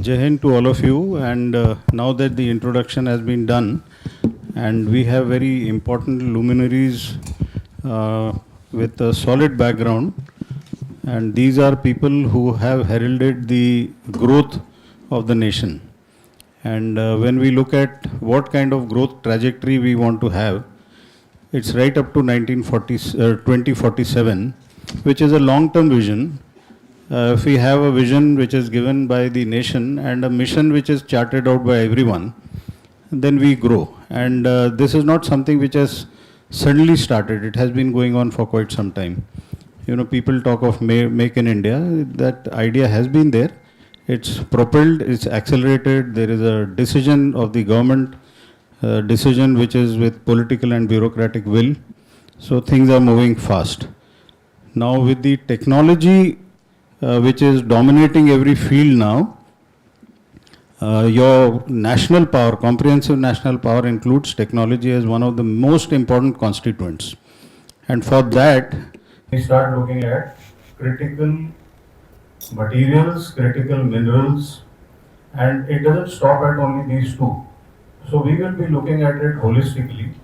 Jai Hind to all of you, and now that the introduction has been done, and we have very important luminaries with a solid background, and these are people who have heralded the growth of the nation. And when we look at what kind of growth trajectory we want to have, it's right up to 2047, which is a long-term vision. If we have a vision which is given by the nation and a mission which is charted out by everyone, then we grow. And this is not something which has suddenly started. It has been going on for quite some time. You know, people talk of Make in India. That idea has been there. It's propelled, it's accelerated. There is a decision of the government, decision which is with political and bureaucratic will. So things are moving fast. Now with the technology which is dominating every field now, your national power, comprehensive national power includes technology as one of the most important constituents. And for that, we start looking at critical materials, critical minerals, and it doesn't stop at only these two. So we will be looking at it holistically.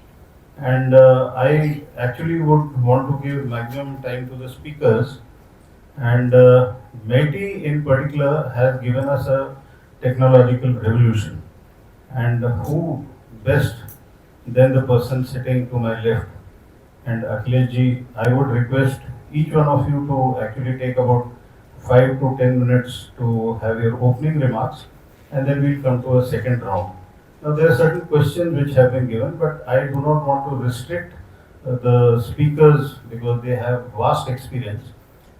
And I actually would want to give maximum time to the speakers. And MeitY in particular has given us a technological revolution. And who best than the person sitting to my left? And Akhilesh ji, I would request each one of you to actually take about 5 to 10 minutes to have your opening remarks, and then we'll come to a second round. Now there are certain questions which have been given, but I do not want to restrict the speakers because they have vast experience.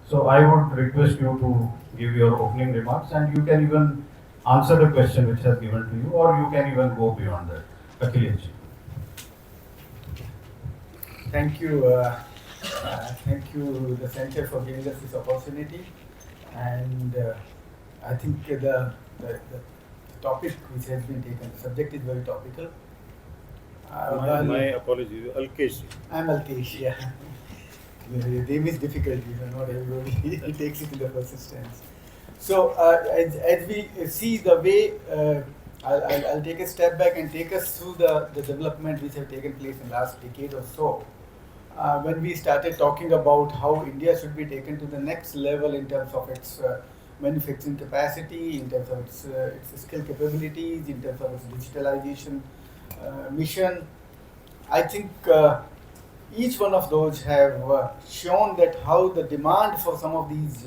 So I would request you to give your opening remarks, and you can even answer the question which has given to you, or you can even go beyond that. Akhilesh ji. Thank you, the Center for giving us this opportunity. And I think the topic which has been taken, the subject is very topical. My apologies, Alkesh. I'm Alkesh, yeah. The name is difficult, not everybody takes it in the first instance. So as we see the way, I'll take a step back and take us through the development which have taken place in the last decade or so. When we started talking about how India should be taken to the next level in terms of its manufacturing capacity, in terms of its skill capabilities, in terms of its digitalization mission, I think each one of those have shown that how the demand for some of these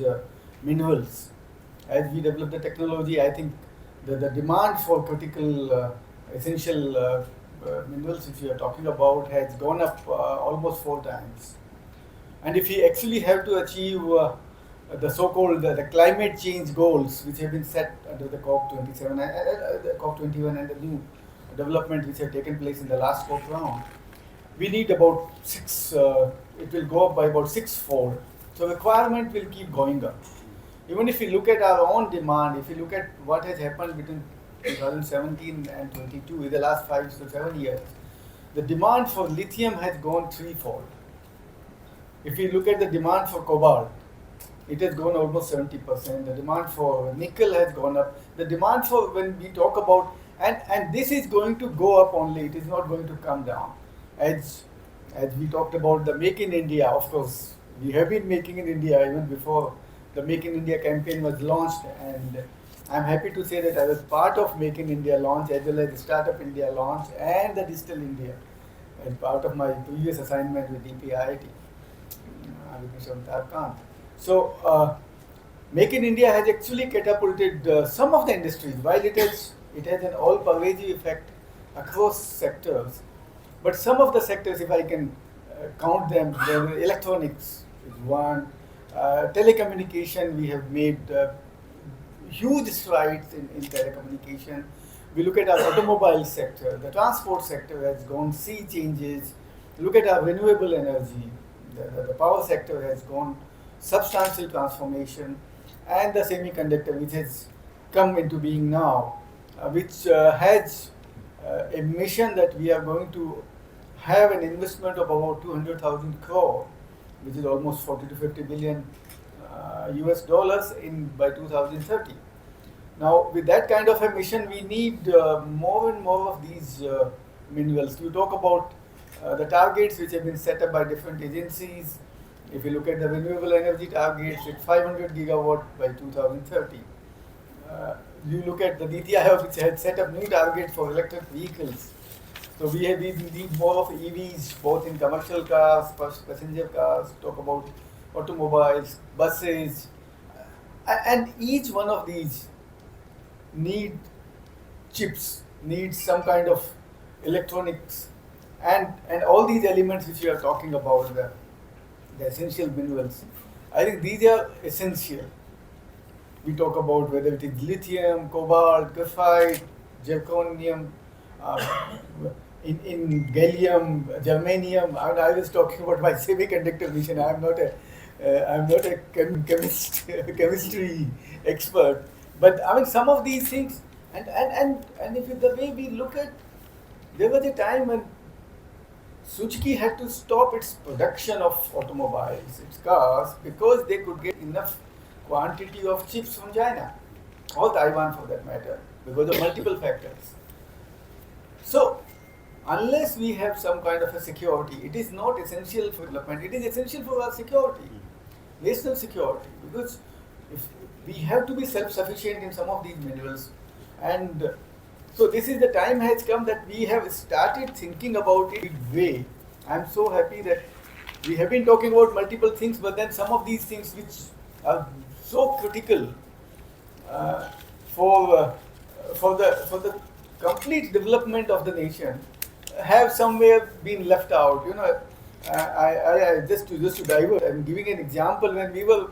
minerals, as we develop the technology, I think the demand for critical essential minerals which we are talking about has gone up almost 4 times. And if we actually have to achieve the so-called the climate change goals which have been set under the COP27, the COP21 and the new development which have taken place in the last COP round, we need about 6, it will go up by about 6-fold. So requirement will keep going up. Even if we look at our own demand, if we look at what has happened between 2017 and 22, in the last 5 to 7 years, the demand for lithium has gone 3-fold. If we look at the demand for cobalt, it has gone almost 70%. The demand for nickel has gone up. The demand for, when we talk about, and this is going to go up only, it is not going to come down. As we talked about the Make in India, of course, we have been making in India even before the Make in India campaign was launched, and I'm happy to say that I was part of Make in India launch as well as the Startup India launch and the Digital India as part of my previous assignment with DPIIT. So Make in India has actually catapulted some of the industries. While it has an all-pervasive effect across sectors, but some of the sectors, if I can count them, electronics is one, telecommunication, we have made huge strides in telecommunication. We look at our automobile sector, the transport sector has gone sea changes. Look at our renewable energy, the power sector has gone substantial transformation, and the semiconductor which has come into being now, which has a mission that we are going to have an investment of about 200,000 crore, which is almost 40 to 50 billion US dollars by 2030. Now, with that kind of a mission, we need more and more of these minerals. You talk about the targets which have been set up by different agencies. If you look at the renewable energy targets, it's 500 gigawatt by 2030. You look at the NITI Aayog, which had set up new targets for electric vehicles. So we need more of EVs, both in commercial cars, passenger cars, talk about automobiles, buses, and each one of these need chips, need some kind of electronics, and all these elements which we are talking about, the essential minerals. I think these are essential. We talk about whether it is lithium, cobalt, graphite, zirconium, uh, in gallium, germanium. I was talking about my semiconductor mission. I'm not a chemistry expert, but I mean some of these things, and if the way we look at, there was a time when Suzuki had to stop its production of automobiles, its cars, because they could get enough quantity of chips from China, or Taiwan for that matter, because of multiple factors. So, unless we have some kind of a security, it is not essential for development, it is essential for our security, national security, because if we have to be self-sufficient in some of these minerals, and so this is the time has come that we have started thinking about it in a way. I'm so happy that we have been talking about multiple things, but then some of these things which are so critical uh, for the complete development of the nation have somewhere been left out. You know, I just to divert, I'm giving an example. When we were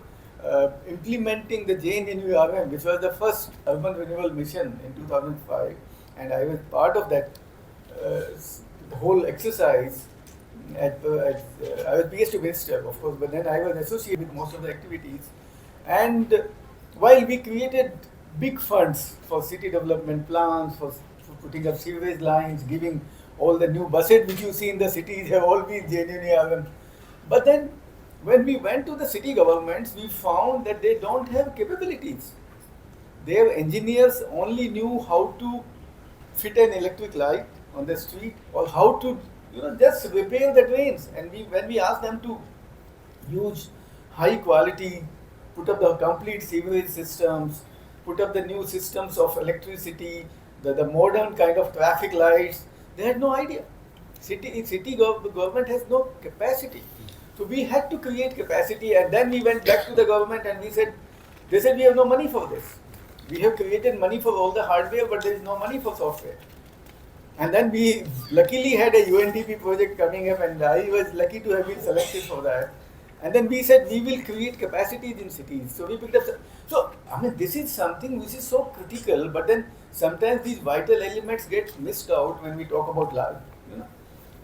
implementing the JNNURM, which was the first urban renewal mission in 2005, and I was part of that whole exercise. I was PhD minister, of course, but then I was associated with most of the activities. And while we created big funds for city development plans, for putting up sewage lines, giving all the new buses which you see in the cities have all been JNNURM. But then when we went to the city governments, we found that they don't have capabilities. Their engineers only knew how to fit an electric light on the street, or how to just repair the drains. And when we asked them to use high quality, put up the complete sewage systems, put up the new systems of electricity, the modern kind of traffic lights, they had no idea. Government has no capacity. So we had to create capacity, and then we went back to the government and they said we have no money for this. We have created money for all the hardware, but there is no money for software. And then we luckily had a UNDP project coming up, and I was lucky to have been selected for that. And then we said we will create capacities in cities. So we picked up. So I mean, this is something which is so critical, but then sometimes these vital elements get missed out when we talk about large,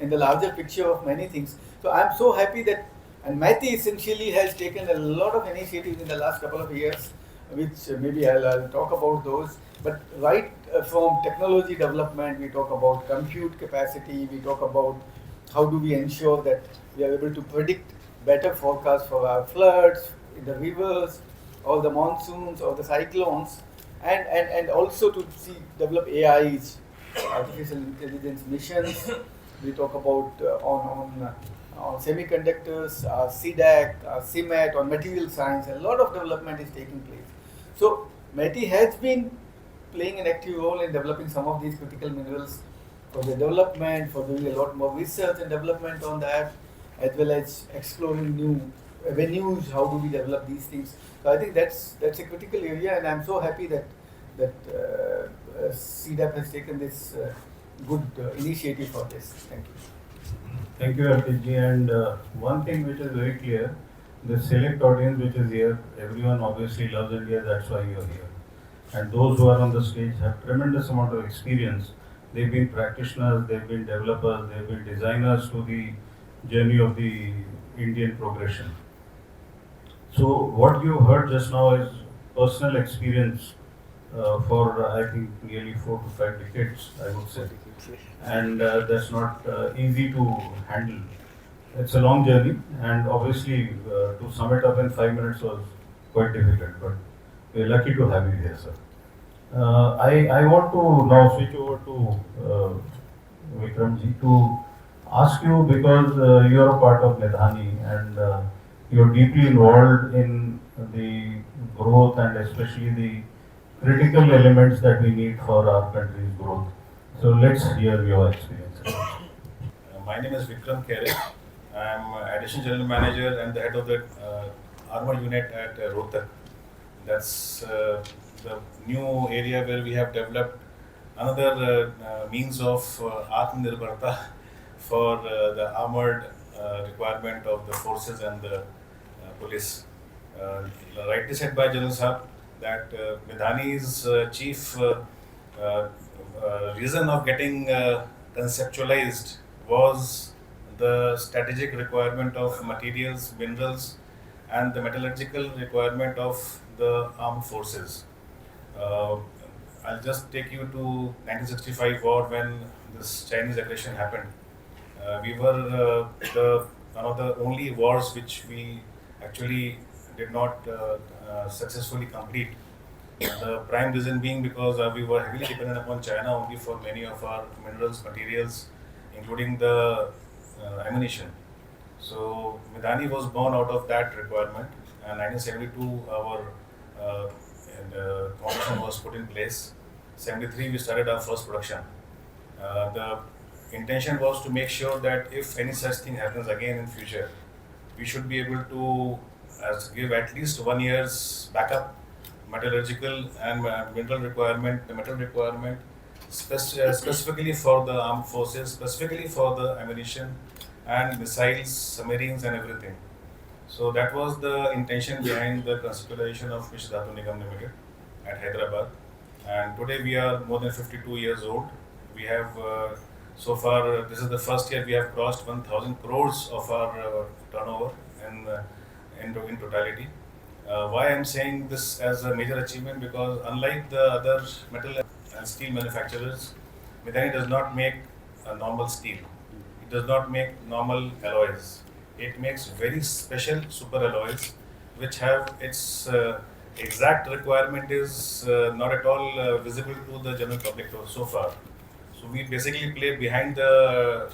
in the larger picture of many things. So I'm so happy that, and MeitY essentially has taken a lot of initiatives in the last couple of years, which maybe I'll talk about those. But right from technology development, we talk about compute capacity, we talk about how do we ensure that we are able to predict better forecasts for our floods in the rivers, or the monsoons, or the cyclones, and also to develop AIs, artificial intelligence missions. We talk about on semiconductors, C-DEP, CMAT, on material science. A lot of development is taking place. So MeitY has been playing an active role in developing some of these critical minerals for the development, for doing a lot more research and development on that, as well as exploring new avenues, how do we develop these things. So I think that's a critical area, and I'm so happy that C-DEP has taken this good initiative for this. Thank you. Thank you, Alkesh. And one thing which is very clear, the select audience which is here, everyone obviously loves India, that's why you are here. And those who are on the stage have tremendous amount of experience. They've been practitioners, they've been developers, they've been designers to the journey of the Indian progression. So what you heard just now is personal experience for I think nearly 4 to 5 decades, I would say. And that's not easy to handle. It's a long journey, and obviously to sum it up in 5 minutes was quite difficult, but we're lucky to have you here, sir. I want to now switch over to Vikram ji to ask you, because you are a part of Midhani and you are deeply involved in the growth and especially the critical elements that we need for our country's growth. So let's hear your experience. My name is Vikram Cairae. I am Additional General Manager and the head of the armor unit at Rohtak. That's the new area where we have developed another means of Atmanirbharta for the armored requirement of the forces and the police. Rightly said by General Saab that Midhani's chief uh, reason of getting conceptualized was the strategic requirement of materials, minerals, and the metallurgical requirement of the armed forces. Uh, I'll just take you to 1965 war when this Chinese aggression happened. We were one of the only wars which we actually did not successfully complete. The prime reason being because we were heavily dependent upon China only for many of our minerals, materials, including the ammunition. So Midhani was born out of that requirement, and 1972 our foundation was put in place. 73 we started our first production. The intention was to make sure that if any such thing happens again in future, we should be able to give at least 1 year's backup metallurgical and mineral requirement, the metal requirement, specifically for the armed forces, specifically for the ammunition and missiles, submarines, and everything. So that was the intention behind the conceptualization of Mr. Dhatu Nigam Limited at Hyderabad. And today we are more than 52 years old. We have so far, this is the first year we have crossed 1,000 crores of our turnover in totality. Why I'm saying this as a major achievement, because unlike the other metal and steel manufacturers, Midhani does not make a normal steel. It does not make normal alloys. It makes very special super alloys, which have its exact requirement is not at all visible to the general public so far. So we basically play behind the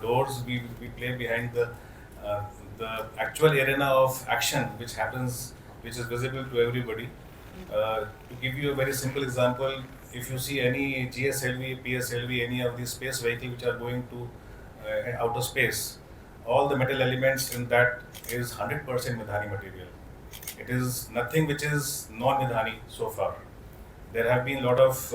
doors. We play behind uh, the actual arena of action, which happens, which is visible to everybody. To give you a very simple example, if you see any GSLV, PSLV, any of these space vehicles which are going to outer space, all the metal elements in that is 100% Midhani material. It is nothing which is non-Midhani so far. There have been a lot of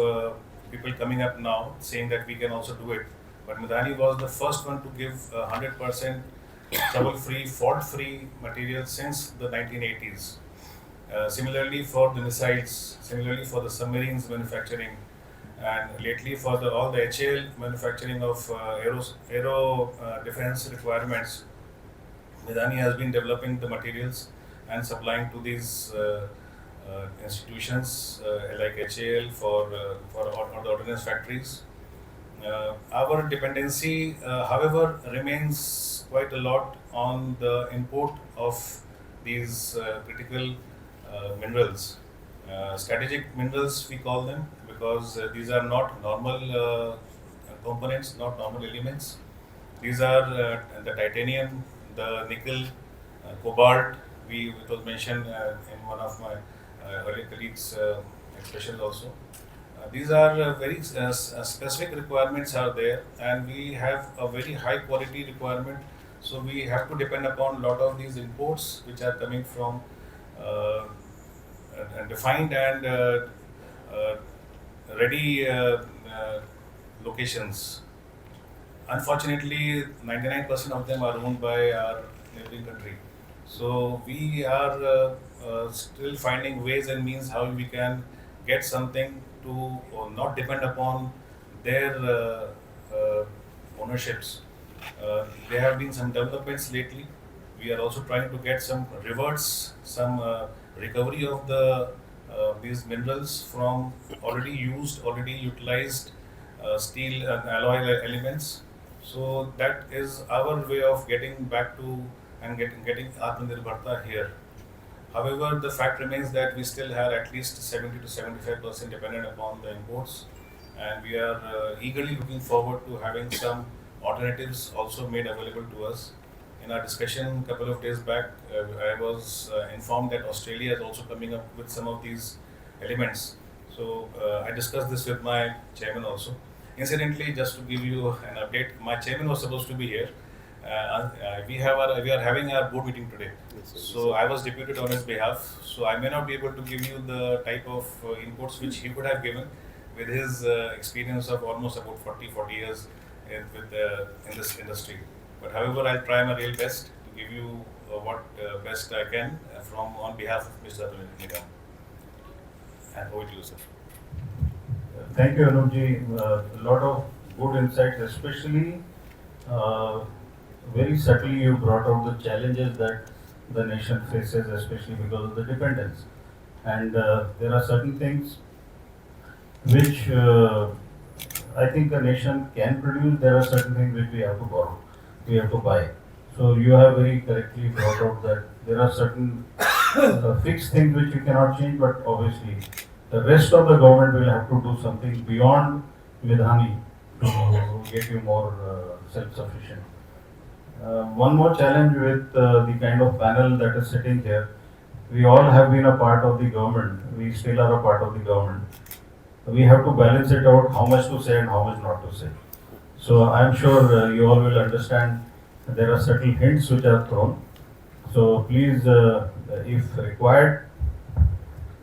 people coming up now saying that we can also do it, but Midhani was the first one to give 100% trouble-free, fault-free material since the 1980s. Similarly for the missiles, similarly for the submarines manufacturing, and lately for all the HAL manufacturing of aero defense requirements, Midhani has been developing the materials and supplying to these institutions like HAL for the ordnance factories. Our dependency, however, remains quite a lot on the import of these critical minerals. Strategic minerals, we call them, because these are not normal components, not normal elements. These are the titanium, the nickel, cobalt. It was mentioned in one of my earlier colleagues' expressions also. These are very specific requirements are there, and we have a very high quality requirement. So we have to depend upon a lot of these imports which are coming from defined and uh, ready locations. Unfortunately, 99% of them are owned by our neighboring country. So we are still finding ways and means how we can get something to not depend upon their ownerships. There have been some developments lately. We are also trying to get some reverts, some recovery of these minerals from already used, already utilized steel and alloy elements. So that is our way of getting back to and getting Atmanirbharta here. However, the fact remains that we still have at least 70 to 75% dependent upon the imports, and we are eagerly looking forward to having some alternatives also made available to us. In our discussion a couple of days back, I was informed that Australia is also coming up with some of these elements. So I discussed this with my chairman also. Incidentally, just to give you an update, my chairman was supposed to be here. We are having our board meeting today. So I was deputed on his behalf. So I may not be able to give you the type of inputs which he could have given with his experience of almost about 40 years in this industry. But however, I'll try my real best to give you what best I can from on behalf of Mr. Abhijit. And over to you, sir. Thank you, Anoopji. A lot of good insights, especially very subtly you brought out the challenges that the nation faces, especially because of the dependence. And there are certain things which I think a nation can produce. There are certain things which we have to borrow, we have to buy. So you have very correctly brought out that there are certain fixed things which you cannot change, but obviously the rest of the government will have to do something beyond Midhani to get you more self-sufficient. One more challenge with the kind of panel that is sitting here. We all have been a part of the government. We still are a part of the government. We have to balance it out, how much to say and how much not to say. So I am sure you all will understand there are certain hints which are thrown. So please, if required,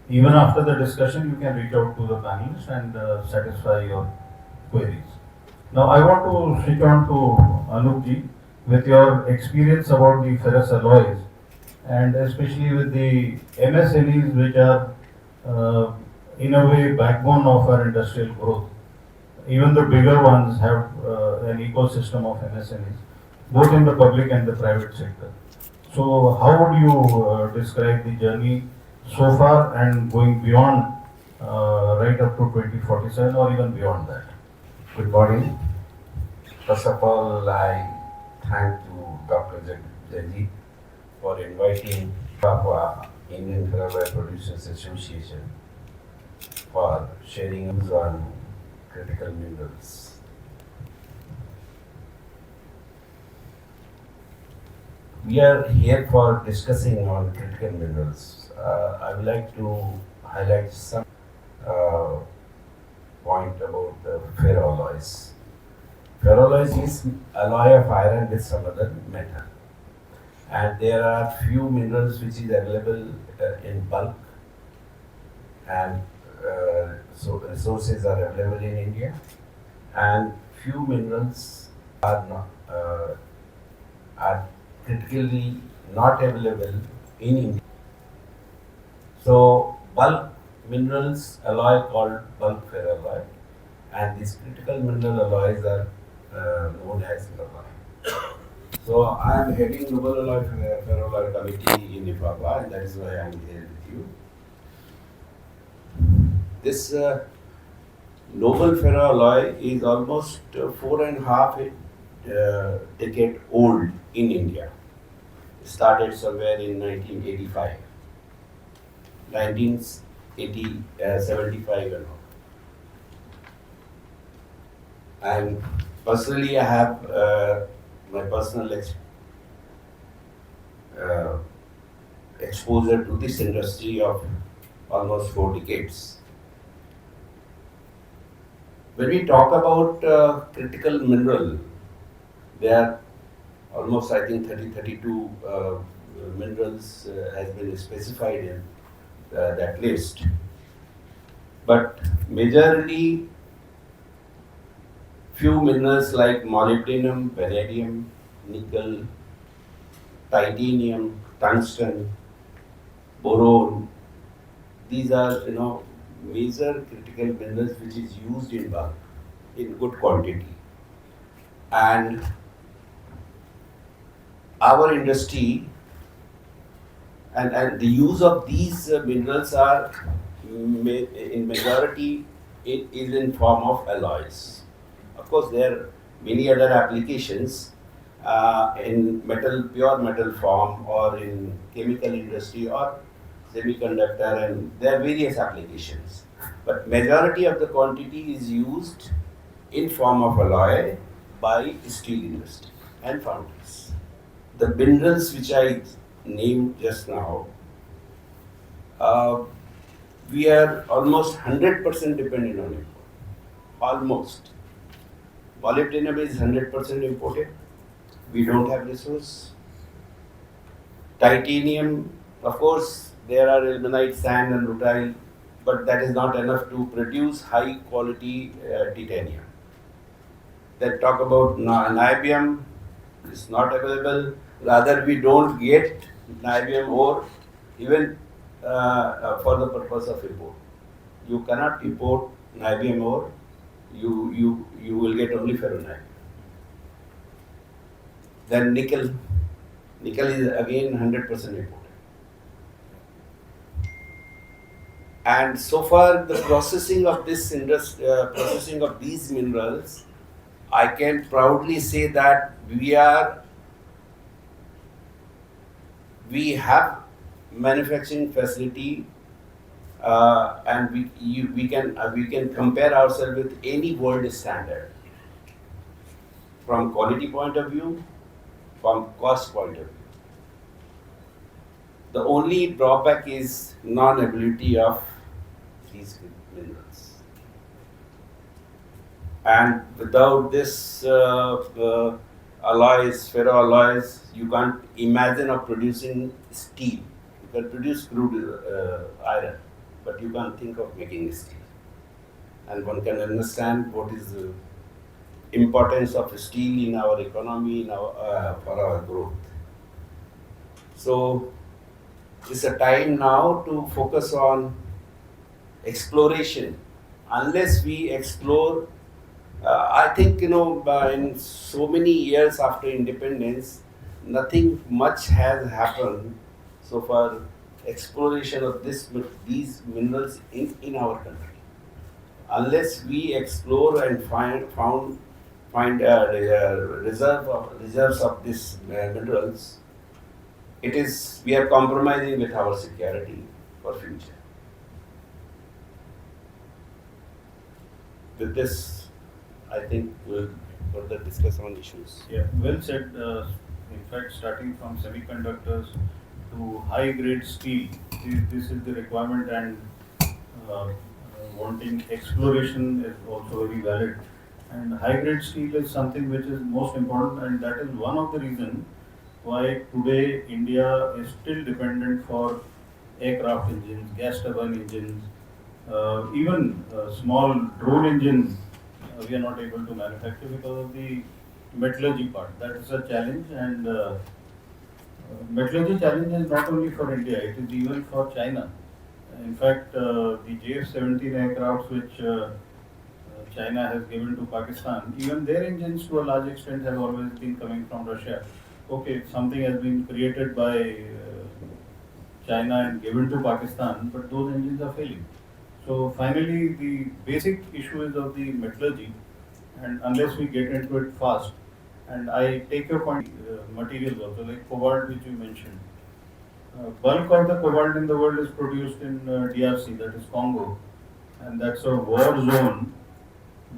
even after the discussion, you can reach out to the panelists and satisfy your queries. Now I want to switch on to Anoopji with your experience about the ferrous alloys and especially with the MSMEs which are in a way backbone of our industrial growth. Even the bigger ones have an ecosystem of MSMEs, both in the public and the private sector. So how would you describe the journey so far and going beyond right up to 2047 or even beyond that? Good morning. First of all, I thank to Dr. Abhijit for inviting IFAPA, Indian Ferrous Producers Association, for sharing views on critical minerals. We are here for discussing on critical minerals. I would like to highlight some point about the ferroalloys. Ferroalloys is alloy of iron with some other metal, and there are few minerals which is available in bulk, and so resources are available in India, and few minerals are not are critically not available in India. So bulk minerals alloy called bulk ferroalloy, and these critical mineral alloys are known as alloy. So I am heading Global Alloy Ferroalloy Committee in IFAPA, and that is why I am here with you. This noble ferroalloy is almost 4.5 decade old in India. It started somewhere in 1985, 75 and all. And personally, I have my personal exposure to this industry of almost 4 decades. When we talk about critical mineral, there are almost, I think, 32 minerals has been specified in that list. But majorly, few minerals like molybdenum, vanadium, nickel, titanium, tungsten, boron, these are major critical minerals which is used in bulk in good quantity. And our industry and the use of these minerals are in majority it is in form of alloys. Of course, there are many other applications in metal, pure metal form, or in chemical industry, or semiconductor, and there are various applications. But majority of the quantity is used in form of alloy by steel industry and foundries. The minerals which I named just now, uh, we are almost 100% dependent on import. Almost. Molybdenum is 100% imported. We don't have resource. Titanium, of course, there are ilmenite, sand, and rutile, but that is not enough to produce high quality titanium. Then talk about niobium, is not available. Rather, we don't get niobium ore even for the purpose of import. You cannot import niobium ore. You will get only ferroniobium. Then nickel. Nickel is again 100% imported. And so far, the processing of this processing of these minerals, I can proudly say that we have manufacturing facility, and we can compare ourselves with any world standard from quality point of view, from cost point of view. The only drawback is non-ability of these minerals. And without this alloys, ferroalloys, you can't imagine of producing steel. You can produce crude iron, but you can't think of making steel. And one can understand what is the importance of steel in our economy, for our growth. So it's a time now to focus on exploration. Unless we explore, I think, in so many years after independence, nothing much has happened so far exploration of these minerals in our country. Unless we explore and find reserves of these minerals, we are compromising with our security for future. With this, I think we'll further discuss on issues. Yeah, well said. In fact, starting from semiconductors to high-grade steel, this is the requirement, and wanting exploration is also very valid. And high-grade steel is something which is most important, and that is one of the reasons why today India is still dependent for aircraft engines, gas turbine engines, even small drone engines. We are not able to manufacture because of the metallurgy part. That is a challenge, and metallurgy challenge is not only for India; it is even for China. In fact, the JF-17 aircrafts which China has given to Pakistan, even their engines to a large extent have always been coming from Russia. Okay, something has been created by China and given to Pakistan, but those engines are failing. So finally, the basic issue is of the metallurgy, and unless we get into it fast, and I take your point, materials also, like cobalt which you mentioned. Bulk of the cobalt in the world is produced in DRC, that is Congo, and that's a war zone.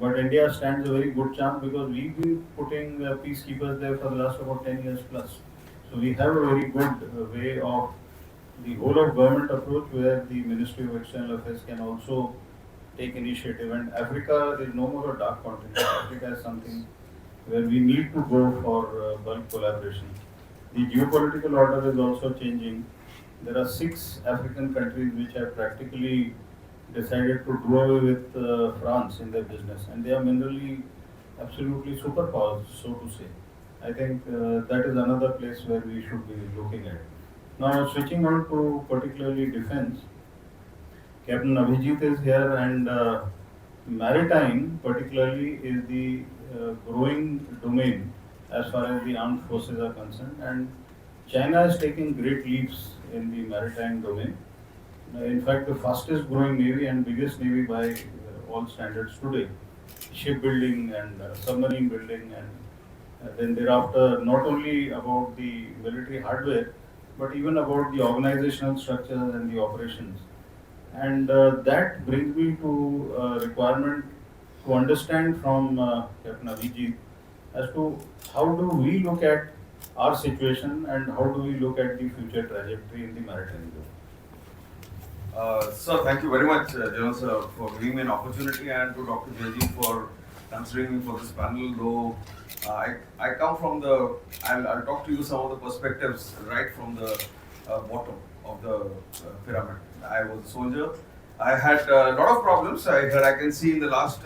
But India stands a very good chance because we've been putting peacekeepers there for the last about 10 years plus. So we have a very good way of the whole of government approach where the Ministry of External Affairs can also take initiative. And Africa is no more a dark continent. Africa is something where we need to go for bulk collaboration. The geopolitical order is also changing. There are 6 African countries which have practically decided to do away with France in their business, and they are minerally absolutely superpowers, so to say. I think that is another place where we should be looking at. Now, switching on to particularly defense, Captain Abhijit is here, and maritime particularly is the growing domain as far as the armed forces are concerned, and China is taking great leaps in the maritime domain. In fact, the fastest growing navy and biggest navy by all standards today, shipbuilding and submarine building, and then thereafter not only about the military hardware, but even about the organizational structures and the operations. And that brings me to requirement to understand from Captain Abhijit as to how do we look at our situation and how do we look at the future trajectory in the maritime zone. Sir, thank you very much, General Sir, for giving me an opportunity, and to Dr. Jaji for considering me for this panel. Though I come from the, I'll talk to you some of the perspectives right from the bottom of the pyramid. I was a soldier. I had a lot of problems. I can see in the last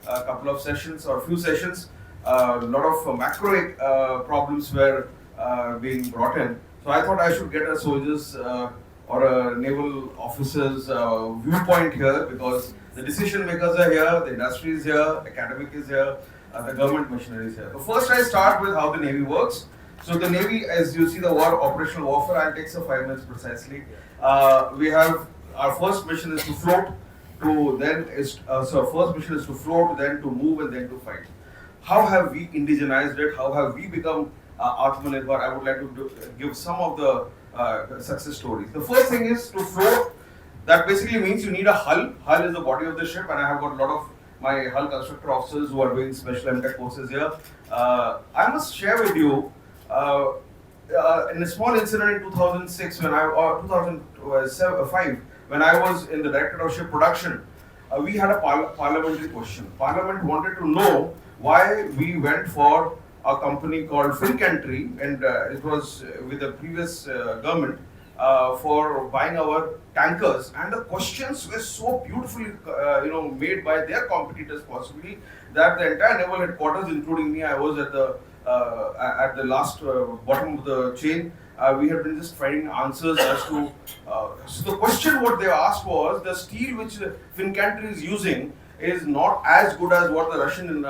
couple of sessions or few sessions, a lot of macro problems were being brought in. So I thought I should get a soldier's or a naval officer's viewpoint here, because the decision makers are here, the industry is here, academic is here, the government machinery is here. So first I start with how the Navy works. So the Navy, as you see the operational warfare, I'll take 5 minutes precisely. We have, our first mission is to float, first mission is to float, then to move, and then to fight. How have we indigenized it? How have we become Atmanirbhar? I would like to give some of the success stories. The first thing is to float. That basically means you need a hull. Hull is the body of the ship, and I have got a lot of my hull constructor officers who are doing special MTech courses here. I must share with you in a small incident in 2006 or 2005 when I was in the Directorate of Ship Production. We had a parliamentary question. Parliament wanted to know why we went for a company called Fincantry, and it was with the previous government for buying our tankers. And the questions were so beautifully, made by their competitors possibly, that the entire naval headquarters, including me, I was at the last bottom of the chain. We had been just finding answers as to. So the question what they asked was, the steel which Fincantry is using is not as good as what the Russian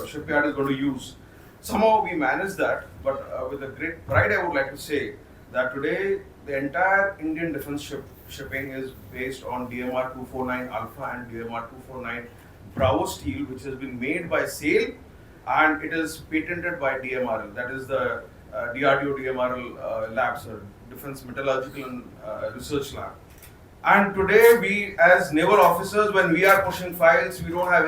shipyard is going to use. Somehow we managed that, but with a great pride I would like to say that today the entire Indian defense shipping is based on DMR 249 Alpha and DMR 249 Bravo steel, which has been made by SAIL, and it is patented by DMRL, that is the DRDO DMRL labs, Defense Metallurgical and Research Lab. And today, we as naval officers, when we are pushing files, we don't have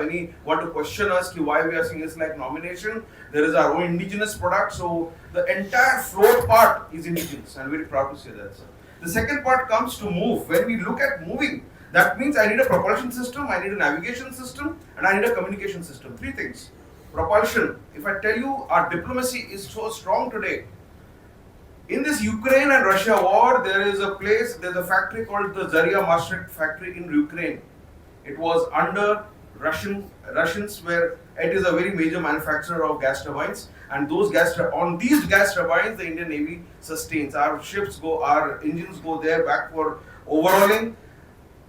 anyone to question us why we are seeing this like nomination. There is our own indigenous product, so the entire float part is indigenous, and very proud to say that, sir. The second part comes to move. When we look at moving, that means I need a propulsion system, I need a navigation system, and I need a communication system. 3 things. Propulsion. If I tell you our diplomacy is so strong today. In this Ukraine and Russia war, there's a factory called the Zarya Maastricht factory in Ukraine. It was under Russians, where it is a very major manufacturer of gas turbines, and on these gas turbines, the Indian Navy sustains. Our engines go there back for overhauling.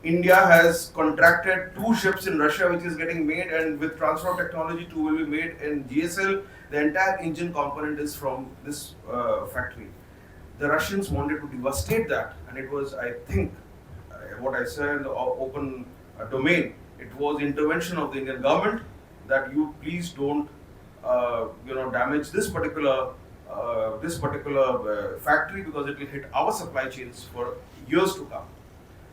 India has contracted 2 ships in Russia, which is getting made, and with transfer of technology, 2 will be made in GSL. The entire engine component is from this factory. The Russians wanted to devastate that, and it was, I think, what I said in the open domain, it was intervention of the Indian government that you please don't, damage this particular factory, because it will hit our supply chains for years to come.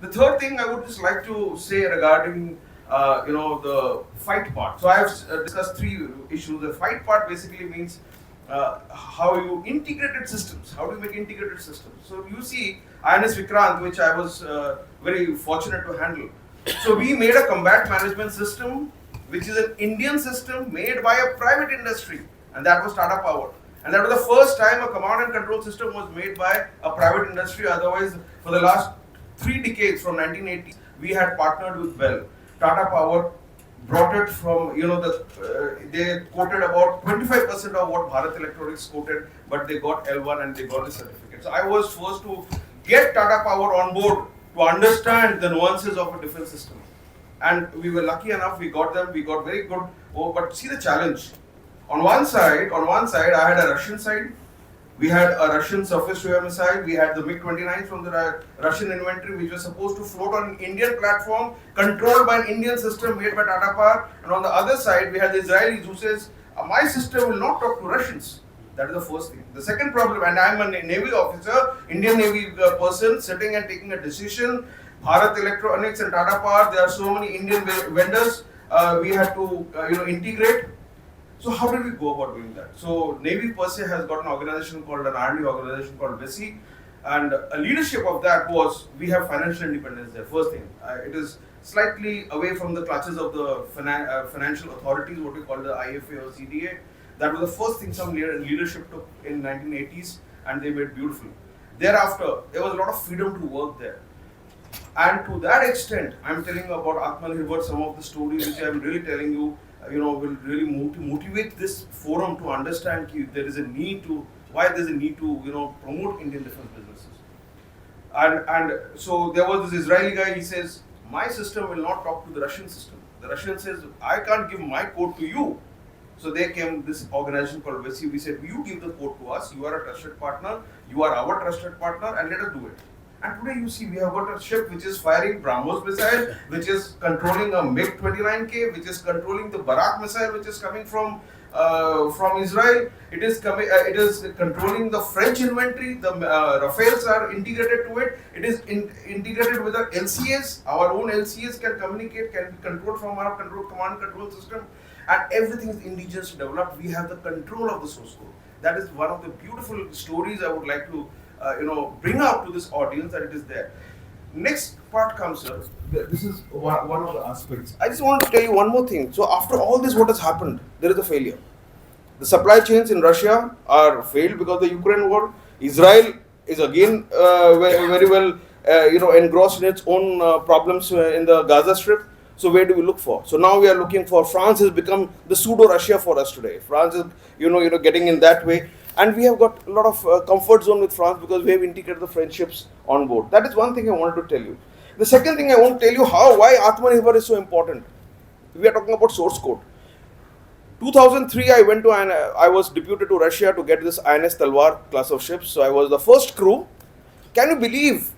The third thing I would just like to say regarding, the fight part. So I have discussed 3 issues. The fight part basically means how you integrated systems. How do you make integrated systems? So you see, INS Vikram, which I was very fortunate to handle. So we made a combat management system, which is an Indian system made by a private industry, and that was Tata Power. And that was the first time a command and control system was made by a private industry. Otherwise, for the last 3 decades, from 1980s, we had partnered with Bell. Tata Power brought it from, they quoted about 25% of what Bharat Electronics quoted, but they got L1 and they got the certificate. So I was forced to get Tata Power on board to understand the nuances of a defense system. And we were lucky enough, we got them, we got very good. But see the challenge. On one side, I had a Russian side. We had a Russian surface-to-air missile. We had the MiG-29 from the Russian inventory, which was supposed to float on an Indian platform, controlled by an Indian system made by Tata Power. And on the other side, we had the Israelis who says, my system will not talk to Russians. That is the first thing. The second problem, and I am a Navy officer, Indian Navy person, sitting and taking a decision. Bharat Electronics and Tata Power, there are so many Indian vendors. We had to integrate. So how did we go about doing that? So Navy per se has got an organization called an R&D organization called VESI, and a leadership of that was we have financial independence there. First thing, it is slightly away from the clutches of the financial authorities, what we call the IFA or C-DEP. That was the first thing some leadership took in 1980s, and they made beautiful. Thereafter, there was a lot of freedom to work there. And to that extent, I'm telling you about Atmanirbhar, some of the stories which I'm really telling you, will really motivate this forum to understand there is a need to, why there's a need to, promote Indian defense businesses. And so there was this Israeli guy, he says, my system will not talk to the Russian system. The Russian says, I can't give my code to you. So they came, this organization called VESI, we said, you give the code to us, you are a trusted partner, you are our trusted partner, and let us do it. And today you see we have got a ship which is firing BrahMos missile, which is controlling a MiG-29K, which is controlling the Barak missile, which is coming from Israel. It is controlling the French inventory. The Rafales are integrated to it. It is integrated with our LCS. Our own LCS can communicate, can be controlled from our command control system, and everything is indigenously developed. We have the control of the source code. That is one of the beautiful stories I would like to bring out to this audience, that it is there. Next part comes, sir. This is one of the aspects. I just want to tell you one more thing. So after all this, what has happened? There is a failure. The supply chains in Russia are failed because of the Ukraine war. Israel is again very well engrossed in its own problems in the Gaza Strip. So where do we look for? So now we are looking for, France has become the pseudo Russia for us today. France is getting in that way. And we have got a lot of comfort zone with France because we have integrated the friendships on board. That is one thing I wanted to tell you. The second thing I want to tell you why Atmanirbhar is so important. We are talking about source code. 2003, I was deputed to Russia to get this INS Talwar class of ships. So I was the first crew. Can you believe?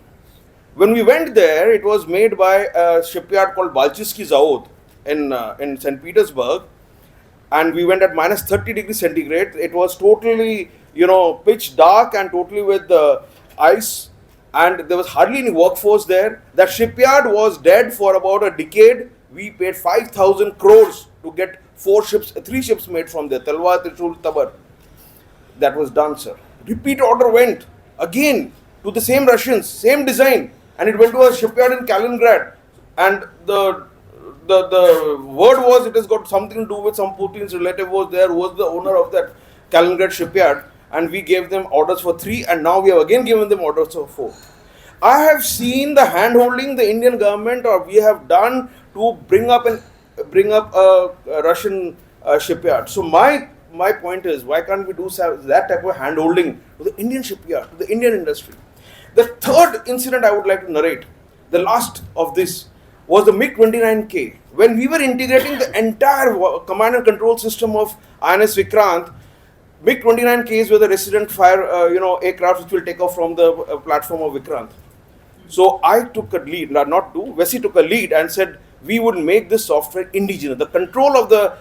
When we went there, it was made by a shipyard called Balchisky Zavod in St. Petersburg. And we went at minus 30 degrees centigrade. It was totally, pitch dark and totally with ice. And there was hardly any workforce there. That shipyard was dead for about a decade. We paid 5,000 crores to get 3 ships made from there. Talwar, Trishul, Tabar. That was done, sir. Repeat order went again to the same Russians, same design. And it went to a shipyard in Kaliningrad. And the word was it has got something to do with some Putin's relative was there, was the owner of that Kaliningrad shipyard, and we gave them orders for 3, and now we have again given them orders for 4. I have seen the hand-holding the Indian government or we have done to bring up a Russian shipyard. So my point is, why can't we do that type of hand-holding to the Indian shipyard, to the Indian industry? The third incident I would like to narrate, the last of this, was the MiG-29K. When we were integrating the entire command and control system of INS Vikrant, MiG-29Ks were the resident fire aircraft which will take off from the platform of Vikrant. So I took a lead, VESI took a lead and said we would make this software indigenous. The control of the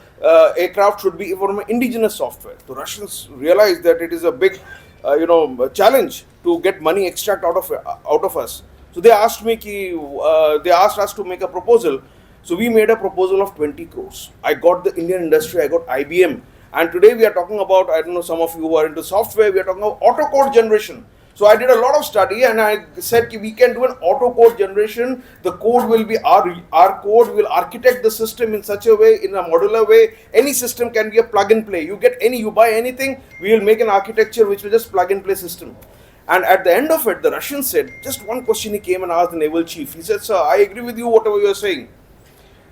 aircraft should be from indigenous software. The Russians realized that it is a big challenge to get money extract out of us. So they asked us to make a proposal. So we made a proposal of 20 crores. I got the Indian industry, I got IBM. And today we are talking about, I don't know, some of you who are into software, we are talking about auto code generation. So I did a lot of study and I said we can do an auto code generation. The code will be our code, will architect the system in such a way, in a modular way. Any system can be a plug and play. You buy anything, we will make an architecture which will just plug and play system. And at the end of it, the Russians said, just one question he came and asked the naval chief. He said, sir, I agree with you, whatever you are saying.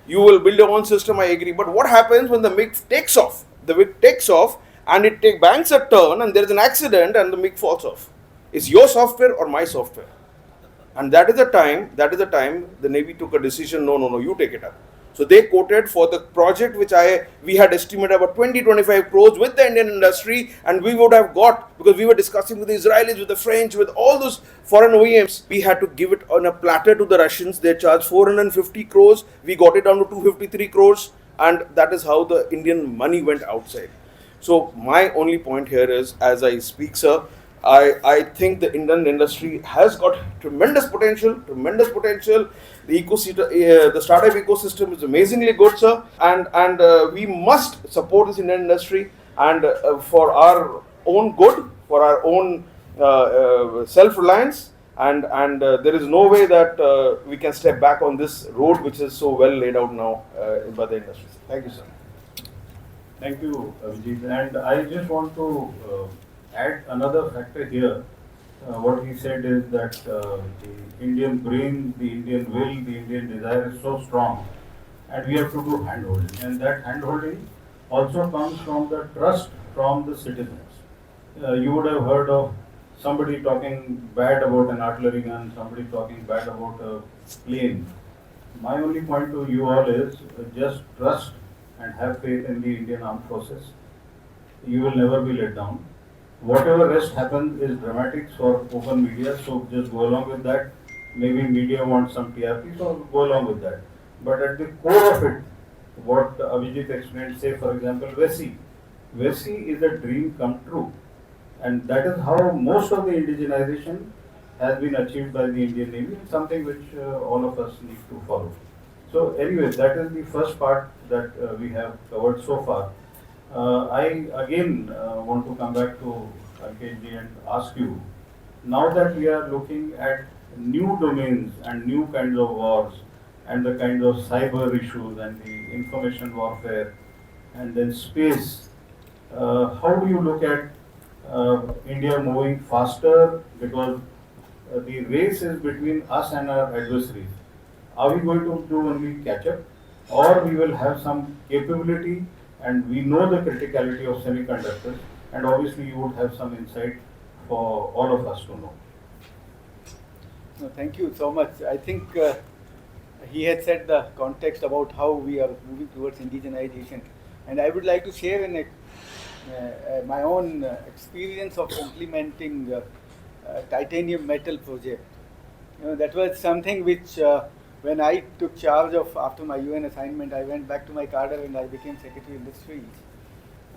You will build your own system, I agree. But what happens when the MiG takes off? The MiG takes off and it banks a turn and there is an accident and the MiG falls off. Is your software or my software? And that is the time the Navy took a decision, no, you take it up. So they quoted for the project which we had estimated about 20-25 crores with the Indian industry, and we would have got, because we were discussing with the Israelis, with the French, with all those foreign OEMs, we had to give it on a platter to the Russians. They charged 450 crores, we got it down to 253 crores, and that is how the Indian money went outside. So my only point here is, as I speak, sir, I think the Indian industry has got tremendous potential, tremendous potential. The ecosystem, the startup ecosystem is amazingly good, sir, and we must support this Indian industry, and for our own good, for our own self-reliance, and there is no way that we can step back on this road which is so well laid out now by the industry. Thank you, sir. Thank you, Abhijit. And I just want to add another factor here. What he said is that the Indian brain, the Indian will, the Indian desire is so strong, and we have to do handholding. And that handholding also comes from the trust from the citizens. You would have heard of somebody talking bad about an artillery gun, somebody talking bad about a plane. My only point to you all is just trust and have faith in the Indian Armed Forces. You will never be let down. Whatever rest happens is dramatics for open media, so just go along with that. Maybe media wants some TRP, so go along with that. But at the core of it, what Abhijit explained, say for example, VESI. VESI is a dream come true. And that is how most of the indigenization has been achieved by the Indian Navy, something which all of us need to follow. So anyway, that is the first part that we have covered so far. I again want to come back to Alkesh and ask you, now that we are looking at new domains and new kinds of wars and the kinds of cyber issues and the information warfare and then space, how do you look at India moving faster, because the race is between us and our adversaries? Are we going to do only catch up, or we will have some capability, and we know the criticality of semiconductors, and obviously you would have some insight for all of us to know. No, thank you so much. I think he had said the context about how we are moving towards indigenization, and I would like to share my own experience of implementing titanium metal project. That was something which, when I took charge of after my UN assignment, I went back to my cadre and I became Secretary of Industries.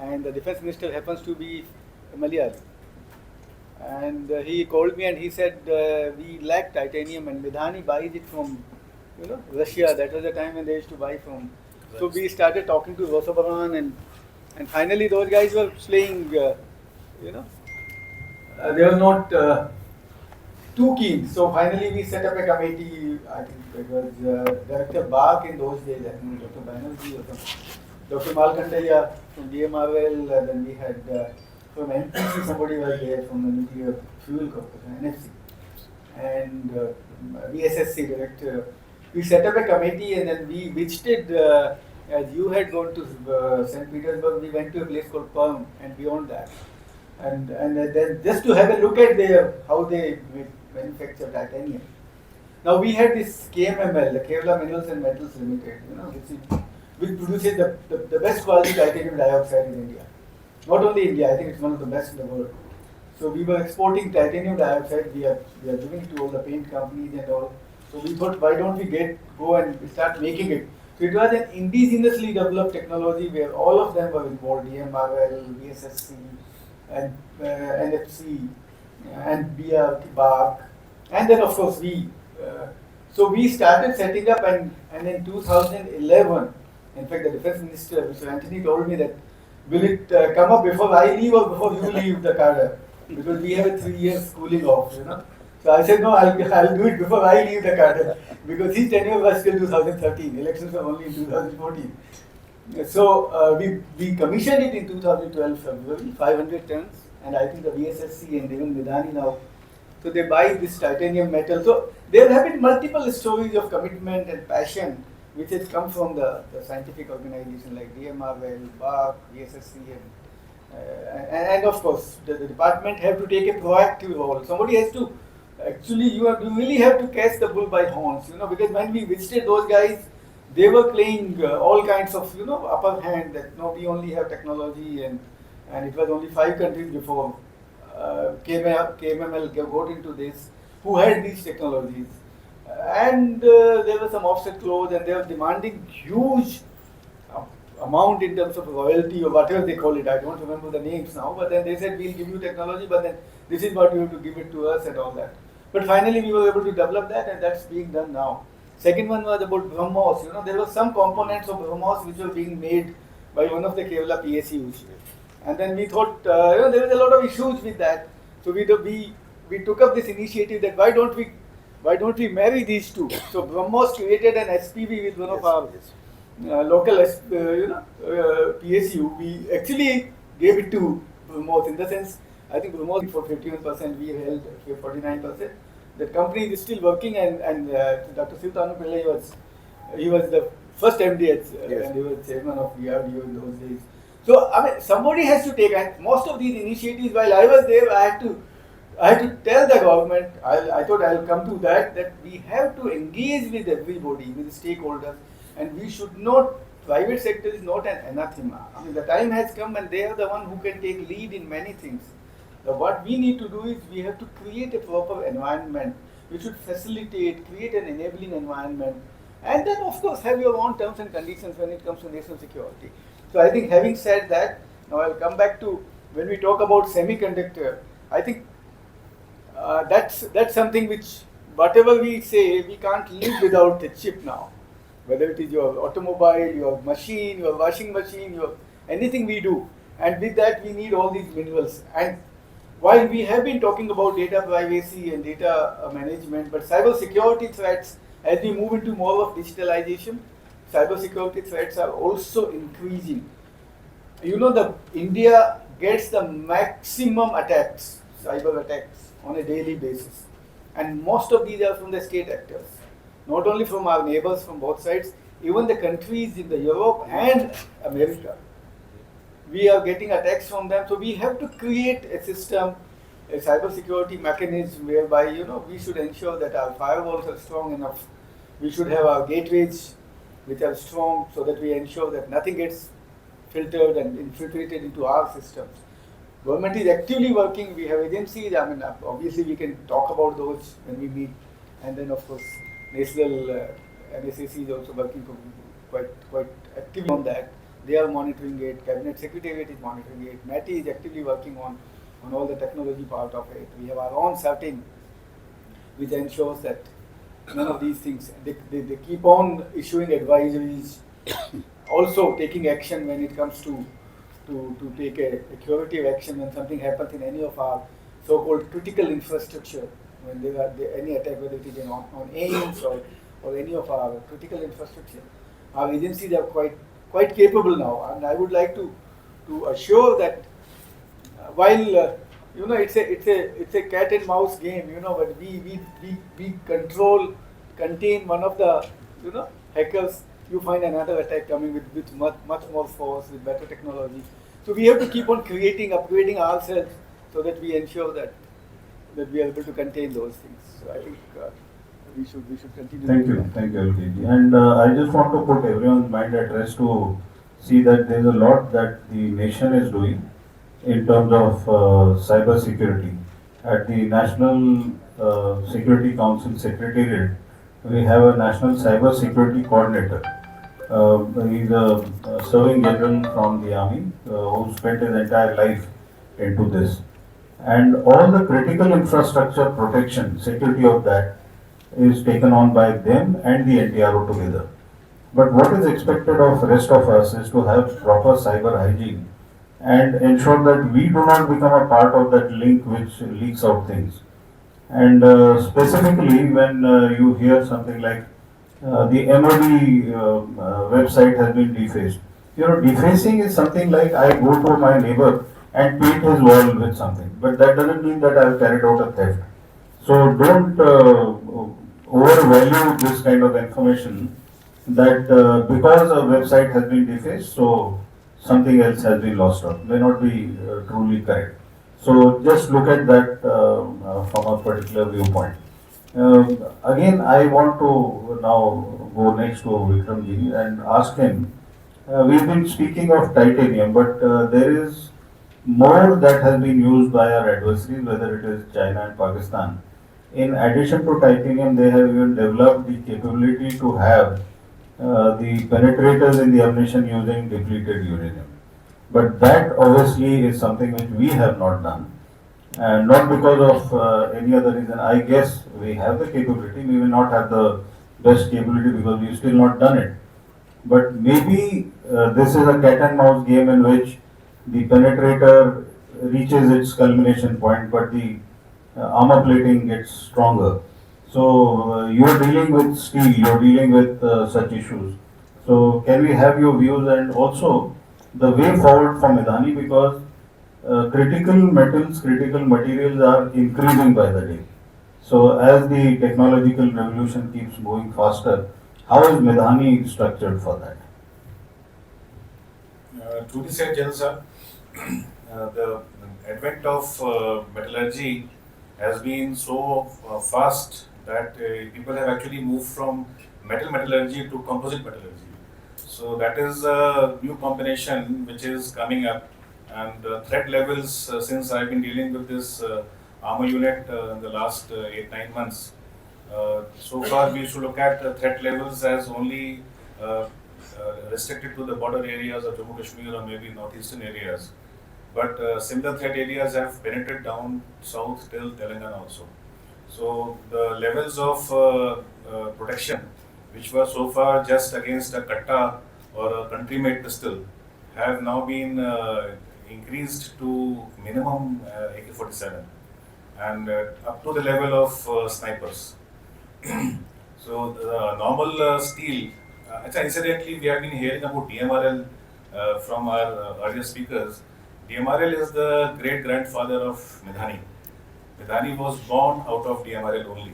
And the Defense Minister happens to be Malayali. And he called me and he said, we lack titanium and Midhani buys it from, Russia. That was the time when they used to buy from. So we started talking to Rosobaran, and finally those guys were playing, they were not too keen. So finally we set up a committee. I think it was Director Bach in those days, I think Dr. Banerjee or something. Dr. Malkandaya from DMRL, then we had from NPC, somebody was there from the Nuclear Fuel Corporation, NFC, and VSSC Director. We set up a committee and then we visited, as you had gone to St. Petersburg, we went to a place called Perm and beyond that. And then just to have a look at how they manufacture titanium. Now we had this KMML, the Kerala Minerals and Metals Limited, which produces the best quality titanium dioxide in India. Not only India, I think it's one of the best in the world. So we were exporting titanium dioxide, we are giving it to all the paint companies and all. So we thought, why don't we go and start making it? So it was an indigenously developed technology where all of them were involved, DMRL, VSSC, and NFC, and BARC, and then of course we. So we started setting up, and in 2011, in fact the Defense Minister, Mr. Antony, told me that, will it come up before I leave or before you leave the cadre? Because we have a 3 year schooling off, So I said, no, I'll do it before I leave the cadre, because his tenure was till 2013, elections were only in 2014. So we commissioned it in 2012 February, 500 tons, and I think the VSSC and even Midhani now, so they buy this titanium metal. So there have been multiple stories of commitment and passion which has come from the scientific organization like DMRL, BARC, VSSC, and of course the department have to take a proactive role. Somebody has to, actually you really have to catch the bull by horns, because when we visited those guys, they were playing all kinds of, upper hand that no, we only have technology, and it was only 5 countries before KMML got into this, who had these technologies. And there were some offset clause, and they were demanding huge amount in terms of royalty or whatever they call it. I don't remember the names now, but then they said we'll give you technology, but then this is what you have to give it to us and all that. But finally we were able to develop that, and that's being done now. Second one was about BrahMos. There were some components of BrahMos which were being made by one of the Kerala PSUs. And then we thought, there was a lot of issues with that. So we took up this initiative that why don't we marry these two? So BrahMos created an SPV with one of our local PSU. We actually gave it to BrahMos in the sense, I think BrahMos for 51%, we held 49%. The company is still working, and Dr. Anoop, he was the first MD and he was chairman of VRDO in those days. So I mean, somebody has to take, and most of these initiatives, while I was there, I had to tell the government. I thought I'll come to that we have to engage with everybody, with the stakeholders, and we should not. Private sector is not an anathema. I mean, the time has come, and they are the one who can take lead in many things. What we need to do is we have to create a proper environment. We should facilitate, create an enabling environment, and then of course have your own terms and conditions when it comes to national security. So I think having said that, now I'll come back to when we talk about semiconductor. I think that's something which, whatever we say, we can't live without the chip now. Whether it is your automobile, your machine, your washing machine, your anything we do, and with that we need all these minerals. And while we have been talking about data privacy and data management, but cyber security threats, as we move into more of digitalization, cyber security threats are also increasing. India gets the maximum attacks, cyber attacks, on a daily basis. And most of these are from the state actors, not only from our neighbors from both sides, even the countries in the Europe and America. We are getting attacks from them, so we have to create a system, a cyber security mechanism whereby we should ensure that our firewalls are strong enough. We should have our gateways which are strong, so that we ensure that nothing gets filtered and infiltrated into our systems. Government is actively working. We have agencies. I mean, obviously we can talk about those when we meet, and then of course national NSAC is also working quite actively on that. They are monitoring it. Cabinet Secretariat is monitoring it. MeitY is actively working on all the technology part of it. We have our own setting, which ensures that none of these things. They keep on issuing advisories, also taking action when it comes to take a curative action when something happens in any of our so-called critical infrastructure. When there are any attack, whether it is on AIMS or any of our critical infrastructure, our agencies are quite capable now. And I would like to assure that while it's a cat and mouse game, but we contain one of the hackers. You find another attack coming with much more force, with better technology. So we have to keep on upgrading ourselves, so that we ensure that we are able to contain those things. So I think we should continue. Thank you, Alkesh. And I just want to put everyone's mind at rest to see that there is a lot that the nation is doing in terms of cyber security. At the National Security Council Secretariat, we have a National Cyber Security Coordinator. He's a serving general from the army who spent his entire life into this. And all the critical infrastructure protection, security of that is taken on by them and the NTRO together. But what is expected of rest of us is to have proper cyber hygiene and ensure that we do not become a part of that link which leaks out things. And specifically when you hear something like the MOD website has been defaced. Defacing is something like I go to my neighbor and paint his wall with something, but that doesn't mean that I have carried out a theft. So don't overvalue this kind of information that because a website has been defaced, so something else has been lost out. May not be truly correct. So just look at that from a particular viewpoint. Again, I want to now go next to Vikram ji and ask him. We've been speaking of titanium, but there is more that has been used by our adversaries, whether it is China and Pakistan. In addition to titanium, they have even developed the capability to have the penetrators in the ammunition using depleted uranium. But that obviously is something which we have not done, and not because of any other reason. I guess we have the capability, we will not have the best capability because we've still not done it. But maybe this is a cat and mouse game in which the penetrator reaches its culmination point, but the armor plating gets stronger. So you're dealing with steel, you're dealing with such issues. So can we have your views and also the way forward for Midhani, because critical metals, critical materials are increasing by the day. So as the technological revolution keeps moving faster, how is Midhani structured for that? Truly said, General sir. The advent of metallurgy has been so fast that people have actually moved from metal metallurgy to composite metallurgy. So that is a new combination which is coming up, and threat levels, since I've been dealing with this armor unit in the last 8-9 months. So far, we should look at threat levels as only restricted to the border areas of Jammu Kashmir or maybe northeastern areas. But similar threat areas have penetrated down south till Telangana also. So the levels of protection, which were so far just against a katta or a country-made pistol, have now been increased to minimum AK-47 and up to the level of snipers. So the normal steel. Incidentally, we have been hearing about DMRL from our earlier speakers. DMRL is the great grandfather of Midhani. Midhani was born out of DMRL only.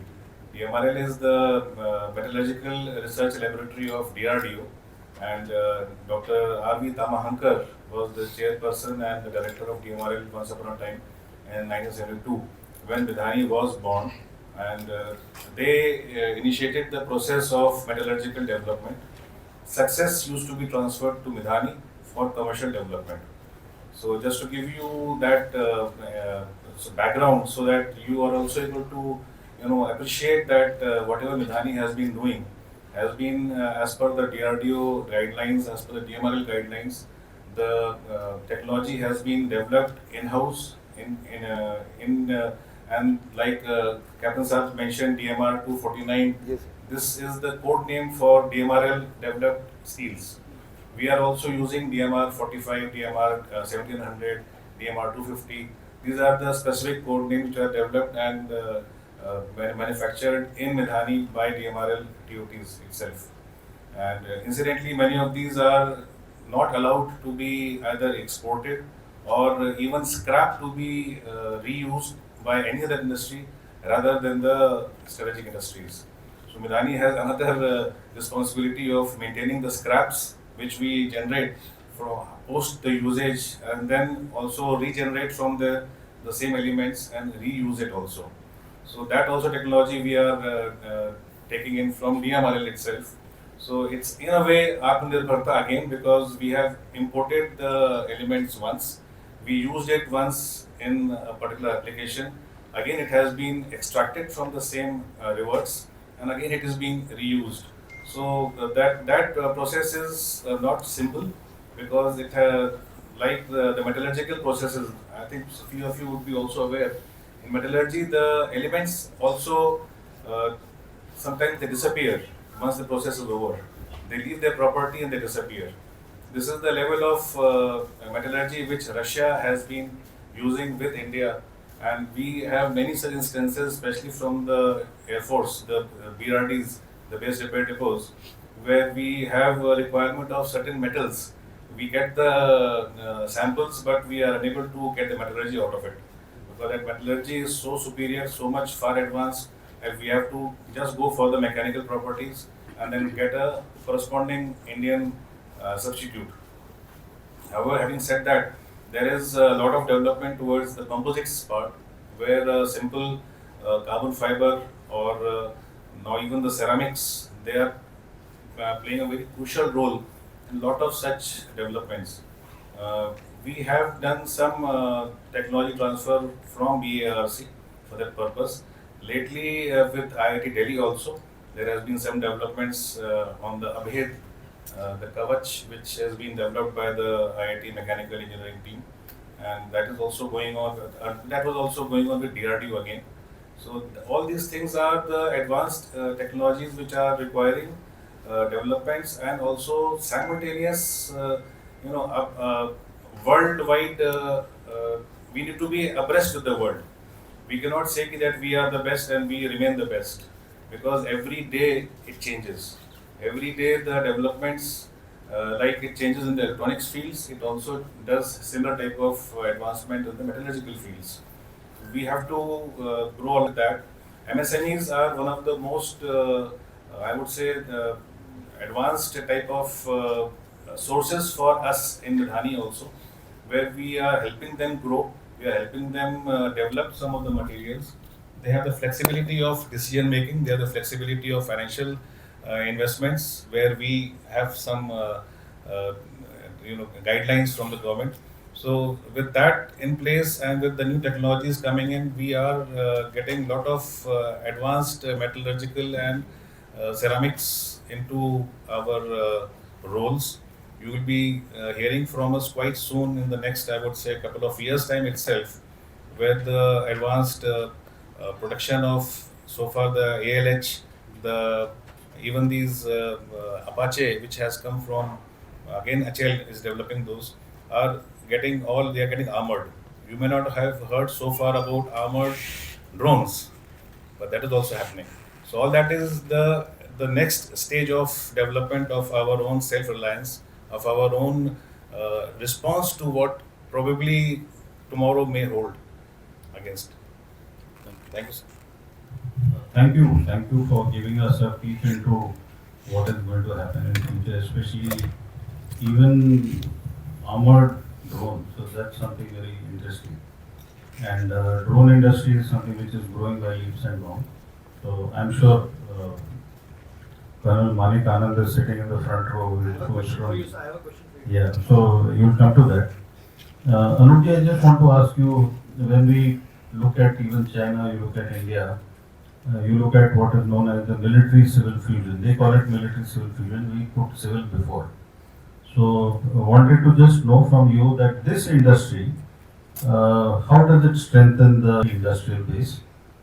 DMRL is the metallurgical research laboratory of DRDO, and Dr. R.V. Tamahankar was the chairperson and the director of DMRL once upon a time in 1972 when Midhani was born, and they initiated the process of metallurgical development. Success used to be transferred to Midhani for commercial development. So just to give you that background, so that you are also able to, appreciate that whatever Midhani has been doing has been as per the DRDO guidelines, as per the DMRL guidelines. The technology has been developed in-house and like Captain Sir mentioned, DMR 249. Yes. This is the code name for DMRL developed steels. We are also using DMR 45, DMR 1700, DMR 250. These are the specific code names which are developed and manufactured in Midhani by DMRL TOTs itself. And incidentally, many of these are not allowed to be either exported or even scrapped to be reused by any other industry rather than the strategic industries. So Midhani has another responsibility of maintaining the scraps which we generate from post the usage, and then also regenerate from the same elements and reuse it also. So that also technology we are taking in from DMRL itself. So it's in a way Atmanirbharta again, because we have imported the elements once, we used it once in a particular application, again it has been extracted from the same reverts, and again it is being reused. So that process is not simple, because it like the metallurgical processes. I think a few of you would be also aware. In metallurgy, the elements also sometimes they disappear once the process is over. They leave their property and they disappear. This is the level of metallurgy which Russia has been using with India, and we have many such instances, especially from the Air Force, the BRDs, the base repair depots, where we have a requirement of certain metals. We get the samples, but we are unable to get the metallurgy out of it, because that metallurgy is so superior, so much far advanced, that we have to just go for the mechanical properties and then get a corresponding Indian substitute. However, having said that, there is a lot of development towards the composites part, where simple carbon fiber or now even the ceramics, they are playing a very crucial role in a lot of such developments. We have done some technology transfer from BARC for that purpose. Lately with IIT Delhi also, There has been some developments on the Abhijit, the Kavach, which has been developed by the IIT Mechanical Engineering team, and that is also going on. That was also going on with DRDO again. So all these things are the advanced technologies which are requiring developments and also simultaneous, worldwide. We need to be abreast with the world. We cannot say that we are the best and we remain the best, because every day it changes. Every day the developments, like it changes in the electronics fields, it also does similar type of advancement in the metallurgical fields. We have to grow all that. MSMEs are one of the most, I would say, advanced type of sources for us in Midhani also, where we are helping them grow, we are helping them develop some of the materials. They have the flexibility of decision making, they have the flexibility of financial investments, where we have some uh, guidelines from the government. So with that in place and with the new technologies coming in, we are getting lot of advanced metallurgical and ceramics into our roles. You will be hearing from us quite soon in the next, I would say, couple of years time itself, where the advanced production of so far the ALH, the even these Apache, which has come from again HL is developing those, are getting all, they are getting armored. You may not have heard so far about armored drones, but that is also happening. So all that is the next stage of development of our own self-reliance, of our own response to what probably tomorrow may hold against. Thank you, sir. Thank you for giving us a peek into what is going to happen in future, especially even armored drones. So that's something very interesting. And drone industry is something which is growing by leaps and bounds. So I'm sure Colonel Manik Anand is sitting in the front row. I have a question for you. Yeah, so you'll come to that. Anoop, I just want to ask you, when we look at even China, you look at India, you look at what is known as the military-civil fusion. They call it military-civil fusion. We put civil before. So, wanted to just know from you that this industry, how does it strengthen the industrial base,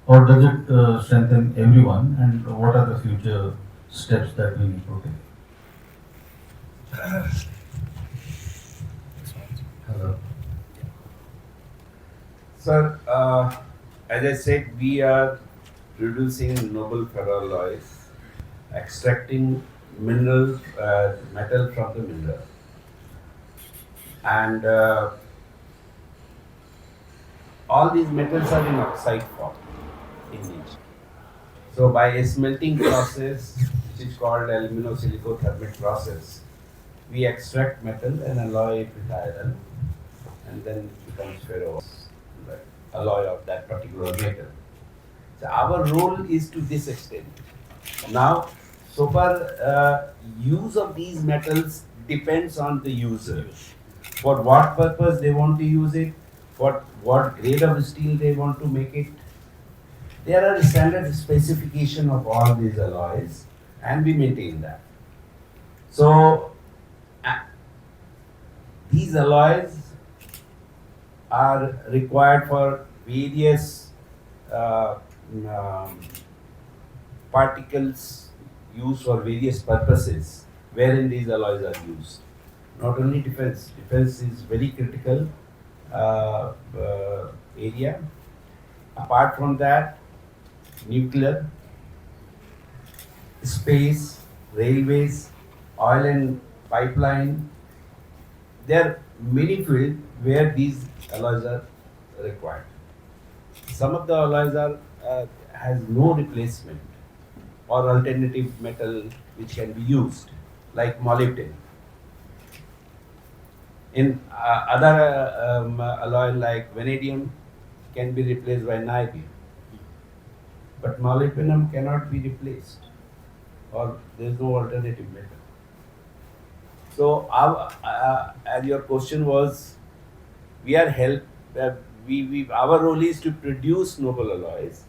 or does it strengthen everyone, and what are the future steps that we need to take? Hello. Sir, as I said, we are producing noble ferroalloys, extracting mineral metal from the mineral, and all these metals are in oxide form in nature. So by a smelting process, which is called aluminosilicothermate process, we extract metal and alloy it with iron, and then it becomes ferrous, right? Alloy of that particular metal. So our role is to this extent. Now, so far, use of these metals depends on the user. For what purpose they want to use it, what grade of steel they want to make it. There are standard specification of all these alloys, and we maintain that. So, these alloys are required for various particles used for various purposes wherein these alloys are used. Not only defense, defense is very critical area. Apart from that, nuclear, space, railways, oil and pipeline, there are many fields where these alloys are required. Some of the alloys are has no replacement or alternative metal which can be used, like molybdenum. In other alloy like vanadium can be replaced by niobium, but molybdenum cannot be replaced, or there is no alternative metal. So, as your question was, we are our role is to produce noble alloys,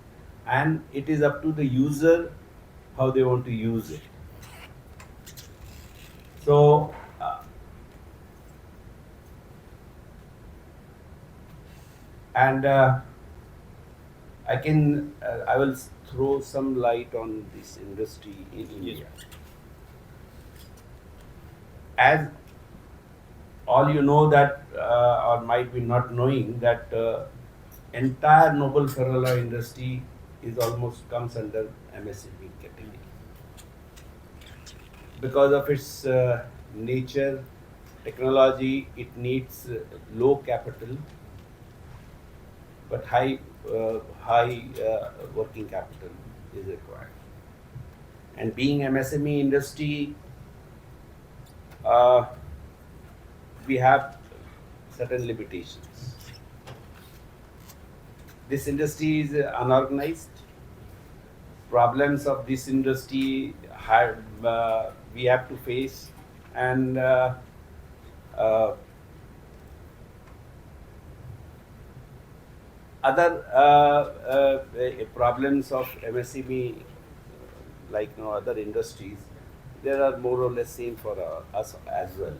and it is up to the user how they want to use it. So, and I will throw some light on this industry in India. As all you know that, or might be not knowing that entire noble ferroalloy industry is almost comes under MSME category because of its nature, technology. It needs low capital but high working capital is required. And being MSME industry, uh, we have certain limitations. This industry is unorganized. Problems of this industry we have to face, and uh, other problems of MSME, like no other industries, there are more or less same for us as well.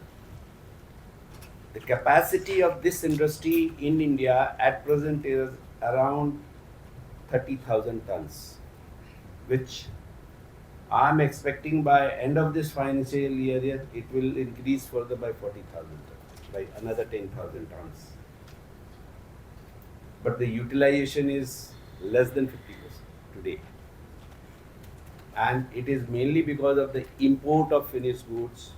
The capacity of this industry in India at present is around 30,000 tons, which I am expecting by end of this financial year it will increase further by 40,000 tons, by another 10,000 tons. But the utilization is less than 50% today. And it is mainly because of the import of finished goods.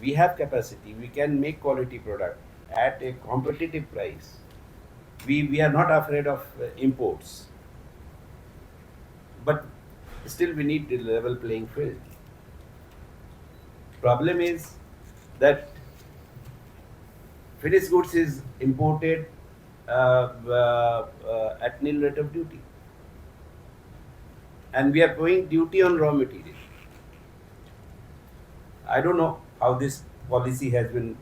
We have capacity, we can make quality product at a competitive price. We are not afraid of imports. But still we need the level playing field. Problem is that finished goods is imported at nil rate of duty. And we are paying duty on raw material. I don't know how this policy has been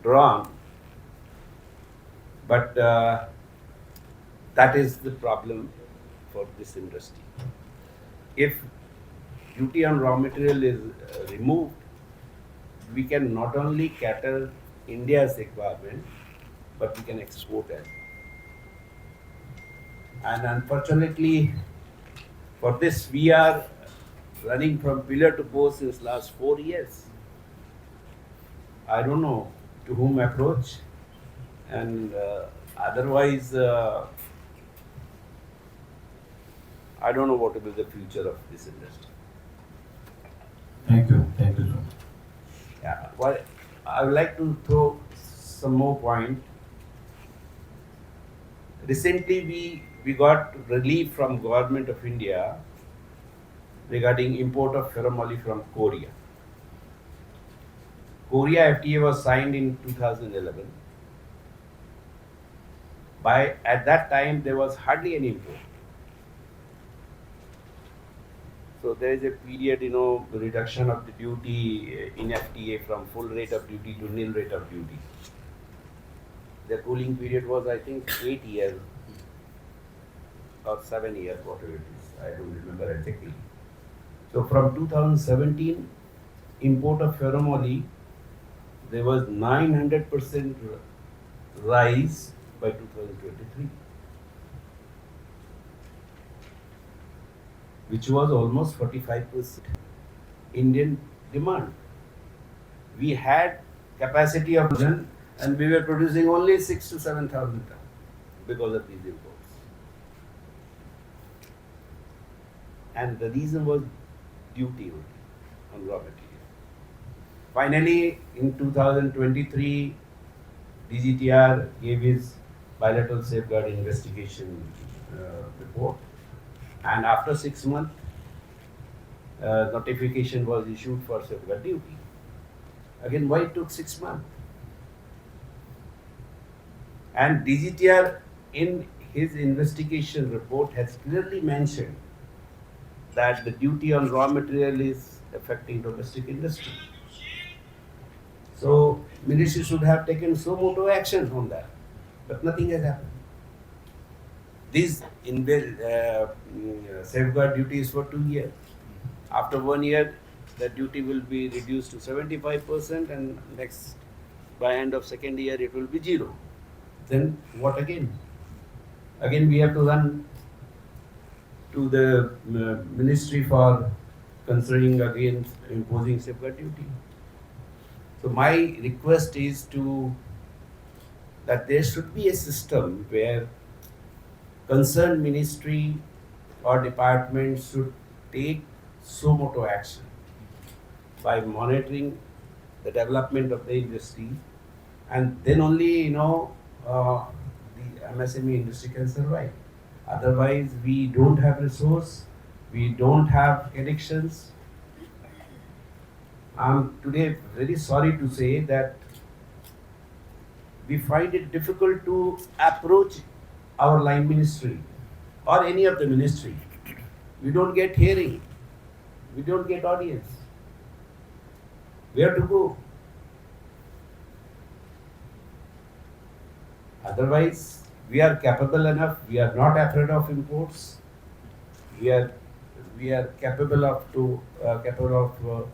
drawn, but that is the problem for this industry. If duty on raw material is removed, we can not only cater India's requirement, but we can export as well. And unfortunately, for this we are running from pillar to post since last 4 years. I don't know to whom approach, and otherwise I don't know what will be the future of this industry. Thank you, sir. Yeah, well, I would like to throw some more point. Recently, we got relief from Government of India regarding import of ferromoly from Korea. Korea FTA was signed in 2011. At that time, there was hardly any import. So there is a period, reduction of the duty in FTA from full rate of duty to nil rate of duty. The cooling period was, I think, 8 years or 7 years, whatever it is. I don't remember exactly. So from 2017, import of ferromoly, there was 900% rise by 2023, which was almost 45% Indian demand. We had capacity of and we were producing only 6,000 to 7,000 tons because of these imports. And the reason was duty on raw material. Finally, in 2023, DGTR gave his bilateral safeguard investigation report, and after 6 months, notification was issued for safeguard duty. Again, why it took 6 months? And DGTR in his investigation report has clearly mentioned that the duty on raw material is affecting domestic industry. So, ministry should have taken so moto action on that, but nothing has happened. This safeguard duty is for 2 years. After 1 year, the duty will be reduced to 75%, and next, by end of second year, it will be 0. Then what again? Again, we have to run to the ministry for considering again imposing safeguard duty. So my request is that there should be a system where concerned ministry or department should take suo motu action by monitoring the development of the industry, and then only the MSME industry can survive. Otherwise, we don't have resource, we don't have connections. I'm today very sorry to say that we find it difficult to approach our line ministry or any of the ministry. We don't get hearing, we don't get audience. Where to go? Otherwise, we are capable enough. We are not afraid of imports. We are capable of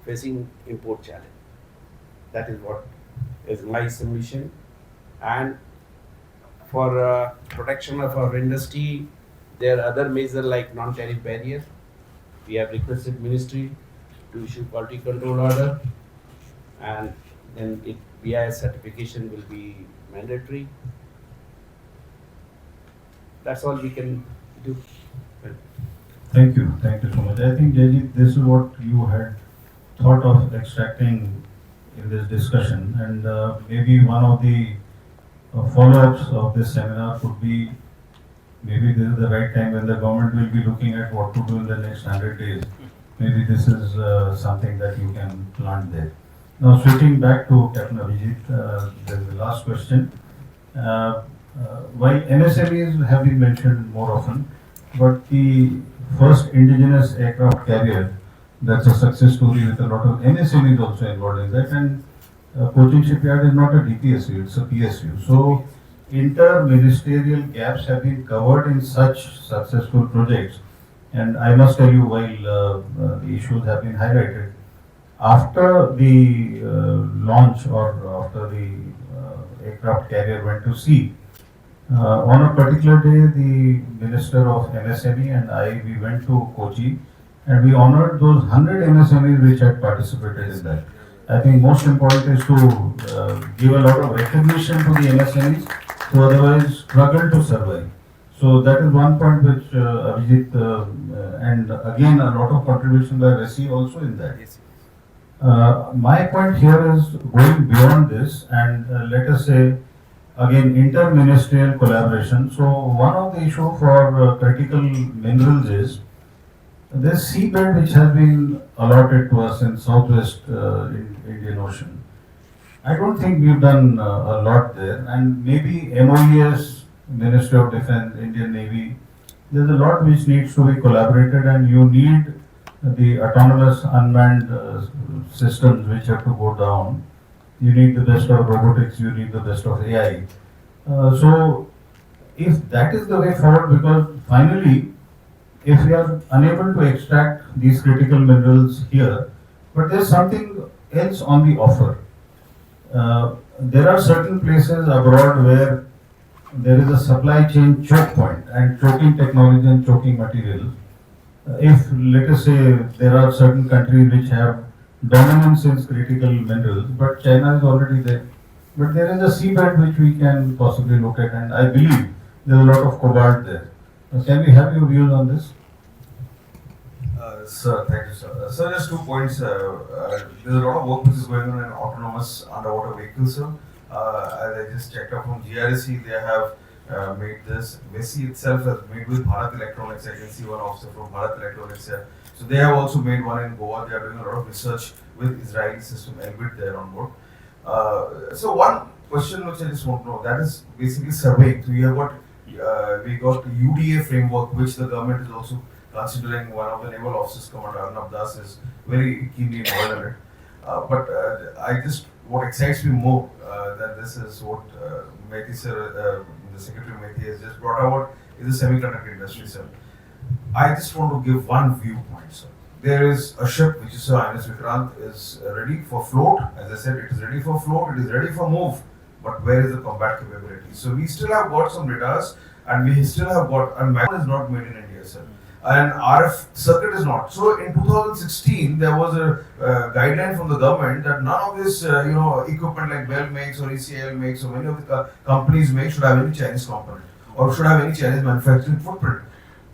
facing import challenge. That is what is my submission. And for protection of our industry, there are other measures like non-tariff barrier. We have requested ministry to issue quality control order, and then BIS certification will be mandatory. That's all we can do. Thank you so much. I think, Jayji, this is what you had thought of extracting in this discussion, and maybe one of the follow-ups of this seminar could be, maybe this is the right time when the government will be looking at what to do in the next 100 days. Maybe this is something that you can plant there. Now, switching back to Captain Abhijit, there's the last question. While MSMEs have been mentioned more often, but the first indigenous aircraft carrier, that's a success story with a lot of MSMEs also involved in that, and Cochin Shipyard is not a DPSU, it's a PSU. So, inter-ministerial gaps have been covered in such successful projects. And I must tell you, while the issues have been highlighted, after the launch or after the aircraft carrier went to sea, on a particular day, the Minister of MSME and we went to Kochi and we honored those 100 MSMEs which had participated in that. I think most important is to give a lot of recognition to the MSMEs who otherwise struggle to survive. So that is one point which Abhijit and again a lot of contribution by Resi also in that. My point here is going beyond this and let us say again inter-ministerial collaboration. So one of the issue for critical minerals is this seabed which has been allotted to us in southwest Indian Ocean. I don't think we've done a lot there, and maybe MOES, Ministry of Defense, Indian Navy, there's a lot which needs to be collaborated, and you need the autonomous unmanned systems which have to go down. You need the best of robotics, you need the best of AI. So if that is the way forward, because finally, if we are unable to extract these critical minerals here, but there's something else on the offer. There are certain places abroad where there is a supply chain choke point and choking technology and choking materials. If, let us say, there are certain countries which have dominance in critical minerals, but China is already there. But there is a seabed which we can possibly look at, and I believe there is a lot of cobalt there. Can we have your views on this? Sir, thank you, sir. Sir, just 2 points. There's a lot of work which is going on in autonomous underwater vehicles, sir. As I just checked out from GRC, they have made this. MeitY itself has made with Bharat Electronics. I can see one officer from Bharat Electronics here. So they have also made one in Goa. They are doing a lot of research with Israeli system Elbit there on board. So one question which I just want to know, that is basically surveying. So we got UDA framework, which the government is also considering. One of the naval officers, Commander Anoop Das, is very keenly involved in it. But what excites me more than this is what MeitY sir the Secretary of MeitY has just brought out is the semiconductor industry, sir. I just want to give one viewpoint, sir. There is a ship which is INS Vikram is ready for float. As I said, it is ready for float, it is ready for move. But where is the combat capability? So we still have got some radars, and we still have got, and Magnum is not made in India, sir. And RF circuit is not. So in 2016, there was a guideline from the government that none of this, equipment like Bell makes or ECL makes or many of the companies make should have any Chinese component or should have any Chinese manufacturing footprint.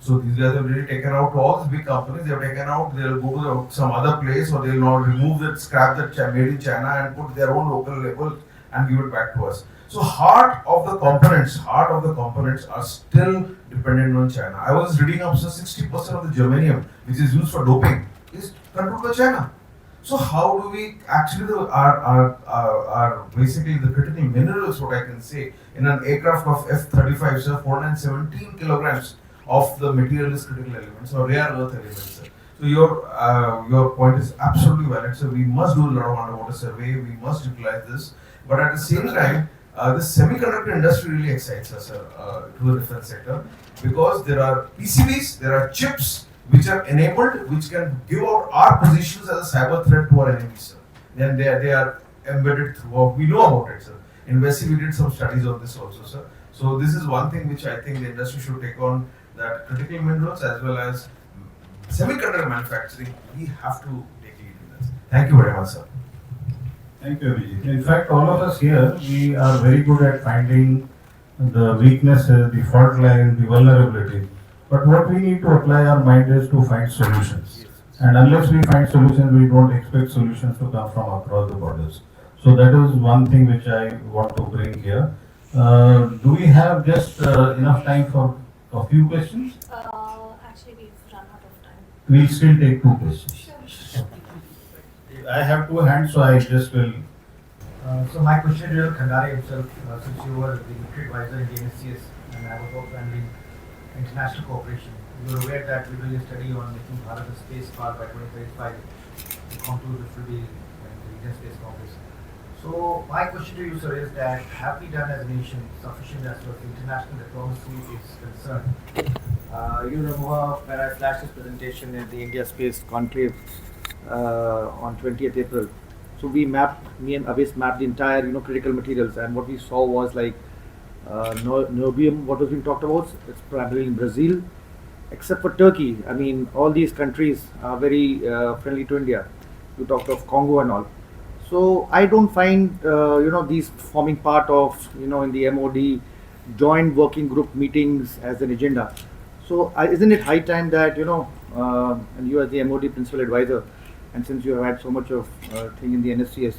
So these guys have really taken out to all these big companies. They have taken out. They'll go to some other place, or they'll not remove that, scrap that made in China and put their own local label and give it back to us. So heart of the components are still dependent on China. I was reading up, so 60% of the germanium which is used for doping is controlled by China. So how do we actually are basically the critical minerals, what I can say, in an aircraft of F-35, sir, 417 kilograms of the material is critical elements or rare earth elements, sir. So your point is absolutely valid. So we must do a lot of underwater survey. We must utilize this. But at the same time, the semiconductor industry really excites us, to the defense sector, because there are PCBs, there are chips which are enabled, which can give out our positions as a cyber threat to our enemies, sir. Then they are embedded throughout. We know about it, sir. In Vessi, we did some studies on this also, sir. So this is one thing which I think the industry should take on, that critical minerals as well as semiconductor manufacturing, we have to take lead in this. Thank you very much, sir. Thank you, Abhijit. In fact, all of us here, we are very good at finding the weaknesses, the fault line, the vulnerability. But what we need to apply our mind is to find solutions. And unless we find solutions, we don't expect solutions to come from across the borders. So that is one thing which I want to bring here. Do we have just enough time for a few questions? Actually, we've run out of time. We'll still take 2 questions. Sure. I have 2 hands, so I just will. So my question to Khandare himself, since you were the military advisor in the NSCS and I was also handling international cooperation, you are aware that we're doing a study on making Bharat a space power by 2035. The contours which will be in the Indian Space Congress. So my question to you, sir, is that have we done as a nation sufficient as far as international diplomacy is concerned? You remember when I flashed this presentation at the India Space Conclave on 20th April. So we mapped, me and Abhijit mapped the entire, critical materials, and what we saw was like niobium, what was being talked about, it's primarily in Brazil, except for Turkey. I mean, all these countries are very friendly to India. You talked of Congo and all. So I don't find, these forming part of, in the MOD joint working group meetings as an agenda. So isn't it high time that, and you as the MOD principal advisor, and since you have had so much of thing in the NSCS,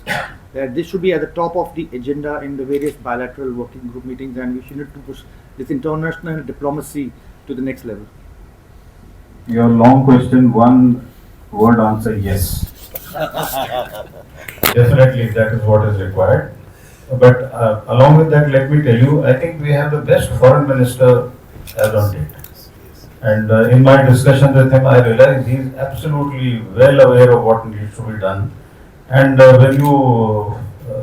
that this should be at the top of the agenda in the various bilateral working group meetings, and we should need to push this international diplomacy to the next level. Your long question, one word answer, yes. Definitely, that is what is required. But along with that, let me tell you, I think we have the best foreign minister as on date. And in my discussion with him, I realized he is absolutely well aware of what needs to be done. And when you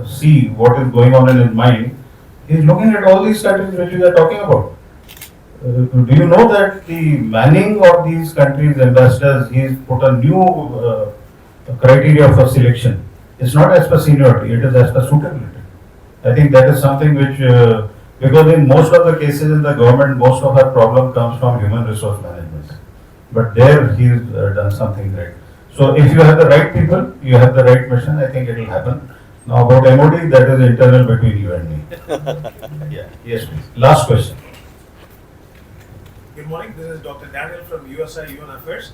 see what is going on in his mind, he is looking at all these countries which we are talking about. Do you know that the manning of these countries' ambassadors, he has put a new criteria for selection. It's not as per seniority, it is as per suitability. I think that is something which, because in most of the cases in the government, most of our problem comes from human resource management. But there he has done something great. So if you have the right people, you have the right mission, I think it will happen. Now about MOD, that is internal between you and me. Yeah. Yes, please. Last question. Good morning, this is Dr. Daniel from USI UN Affairs.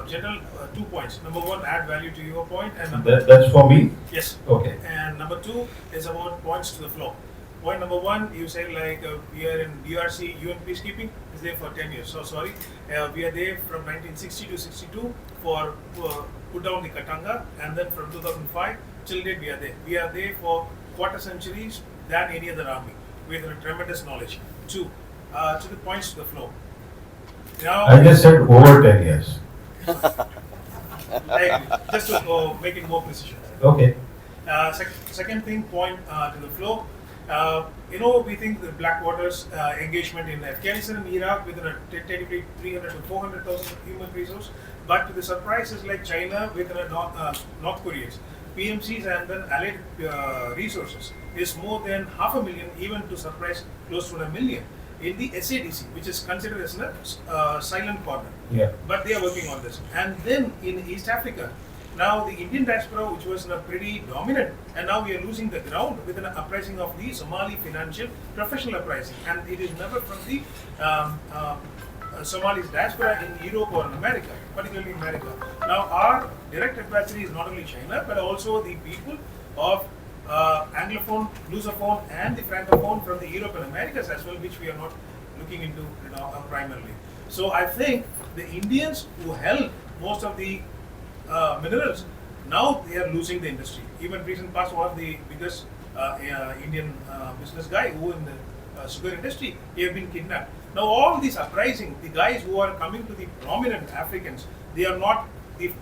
General, 2 points. Number 1, add value to your point, and number That's for me? Yes. Okay. And number 2 is about points to the flow. Point number 1, you say like we are in DRC UN peacekeeping is there for 10 years. So sorry, we are there from 1960 to 62 for put down the Katanga, and then from 2005 till date we are there. We are there for quarter centuries than any other army with a tremendous knowledge. 2, to the points to the flow. Now I just said over 10 years. Just to make it more precision. Okay. Second thing, point to the flow. We think the Blackwater's engagement in Afghanistan and Iraq with a tentatively 300 to 400,000 human resource, but to the surprises like China with North Korea's PMCs and then allied resources is more than 500,000, even to surprise close to 1 million in the SADC, which is considered as a silent partner. Yeah. But they are working on this. And then in East Africa, now the Indian diaspora, which was pretty dominant, and now we are losing the ground with an uprising of the Somali financial professional uprising, and it is never from the Somali's diaspora in Europe or in America, particularly America. Now our direct adversary is not only China, but also the people of Anglophone, Lusophone, and the Francophone from the Europe and Americas as well, which we are not looking into primarily. So I think the Indians who held most of the minerals, now they are losing the industry. Even recent past, one of the biggest Indian business guy who in the sugar industry, he have been kidnapped. Now all these uprising, the guys who are coming to the prominent Africans, they are not,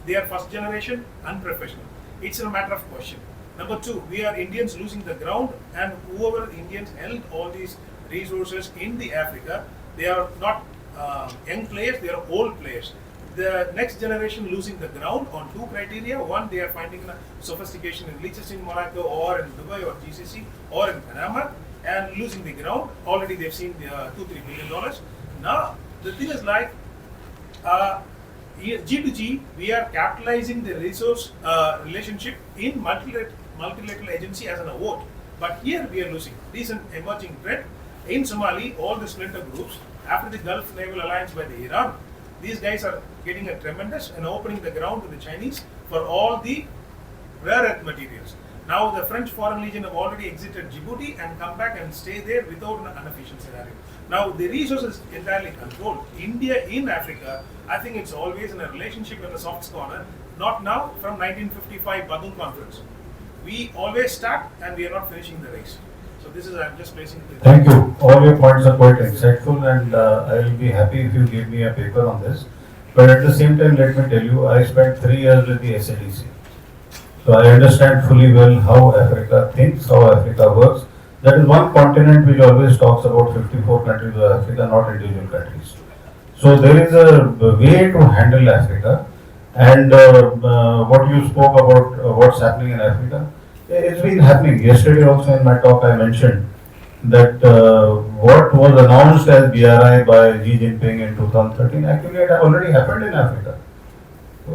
they are first generation unprofessional. It's a matter of question. Number two, we are Indians losing the ground, and whoever Indians held all these resources in the Africa, they are not young players, they are old players. The next generation losing the ground on two criteria. One, they are finding sophistication in leaches in Morocco or in Dubai or GCC or in Panama and losing the ground. Already they've seen $2-3 billion. Now, the thing is like, G2G, we are capitalizing the resource relationship in multilateral agency as an award. But here we are losing. Recent emerging threat in Somali, all the splinter groups, after the Gulf Naval Alliance by the Iran, these guys are getting a tremendous and opening the ground to the Chinese for all the rare earth materials. Now the French Foreign Legion have already exited Djibouti and come back and stay there without an unofficial scenario. Now the resources entirely controlled. India in Africa, I think it's always in a relationship in the soft corner. Not now, from 1955 Badung Conference. We always start and we are not finishing the race. So this is, I'm just placing the... Thank you. All your points are quite insightful, and I will be happy if you give me a paper on this. But at the same time, let me tell you, I spent 3 years with the SADC. So I understand fully well how Africa thinks, how Africa works. That is one continent which always talks about 54 countries of Africa, not individual countries. So there is a way to handle Africa, and what you spoke about what's happening in Africa, it's been happening. Yesterday also in my talk I mentioned that what was announced as BRI by Xi Jinping in 2013 actually had already happened in Africa.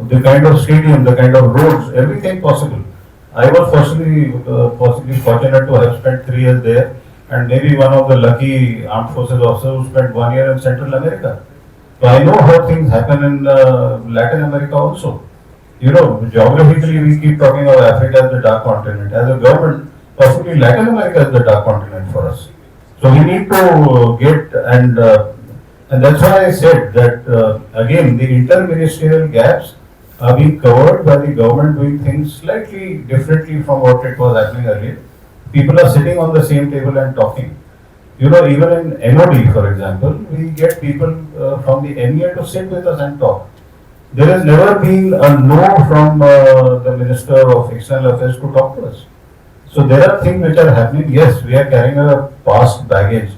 The kind of stadium, the kind of roads, everything possible. I was possibly fortunate to have spent 3 years there, and maybe one of the lucky armed forces officers who spent 1 year in Central America. So I know how things happen in Latin America also. You know, geographically we keep talking of Africa as the dark continent. As a government, possibly Latin America is the dark continent for us. So we need to get, and that's why I said that again, the interministerial gaps are being covered by the government doing things slightly differently from what it was happening earlier. People are sitting on the same table and talking. You know, even in MOD, for example, we get people from the MEA to sit with us and talk. There has never been a no from the Minister of External Affairs to talk to us. So there are things which are happening. Yes, we are carrying a past baggage,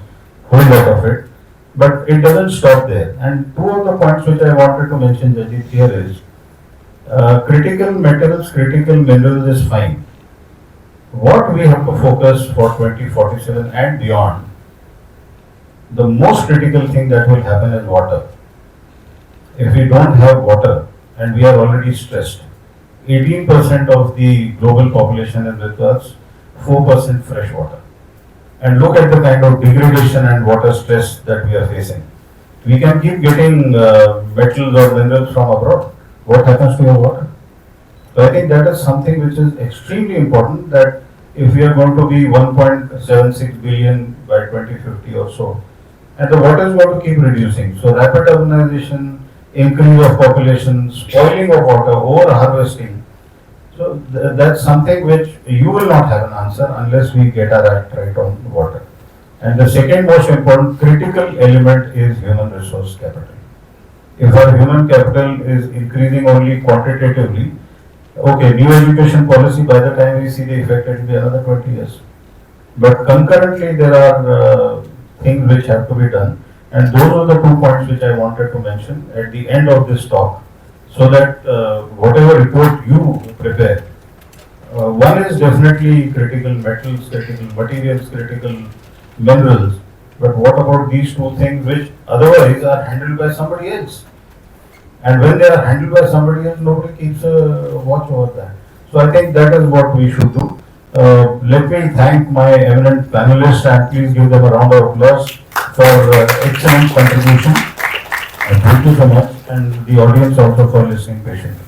whole lot of it, but it doesn't stop there. And two of the points which I wanted to mention, Jajit, here is critical metals, critical minerals is fine. What we have to focus for 2047 and beyond, the most critical thing that will happen is water. If we don't have water, and we are already stressed, 18% of the global population is with us, 4% fresh water. And look at the kind of degradation and water stress that we are facing. We can keep getting metals or minerals from abroad. What happens to your water? So I think that is something which is extremely important, that if we are going to be 1.76 billion by 2050 or so, and the water is going to keep reducing. So rapid urbanization, increase of population, spoiling of water, over harvesting. So that's something which you will not have an answer unless we get our act right on water. And the second most important critical element is human resource capital. If our human capital is increasing only quantitatively, okay, new education policy, by the time we see the effect, it will be another 20 years. But concurrently, there are things which have to be done, and those are the 2 points which I wanted to mention at the end of this talk, so that whatever report you prepare, one is definitely critical metals, critical materials, critical minerals, but what about these 2 things which otherwise are handled by somebody else? And when they are handled by somebody else, nobody keeps a watch over that. So I think that is what we should do. Let me thank my eminent panelists and please give them a round of applause for excellent contribution. Thank you so much, and the audience also for listening patiently.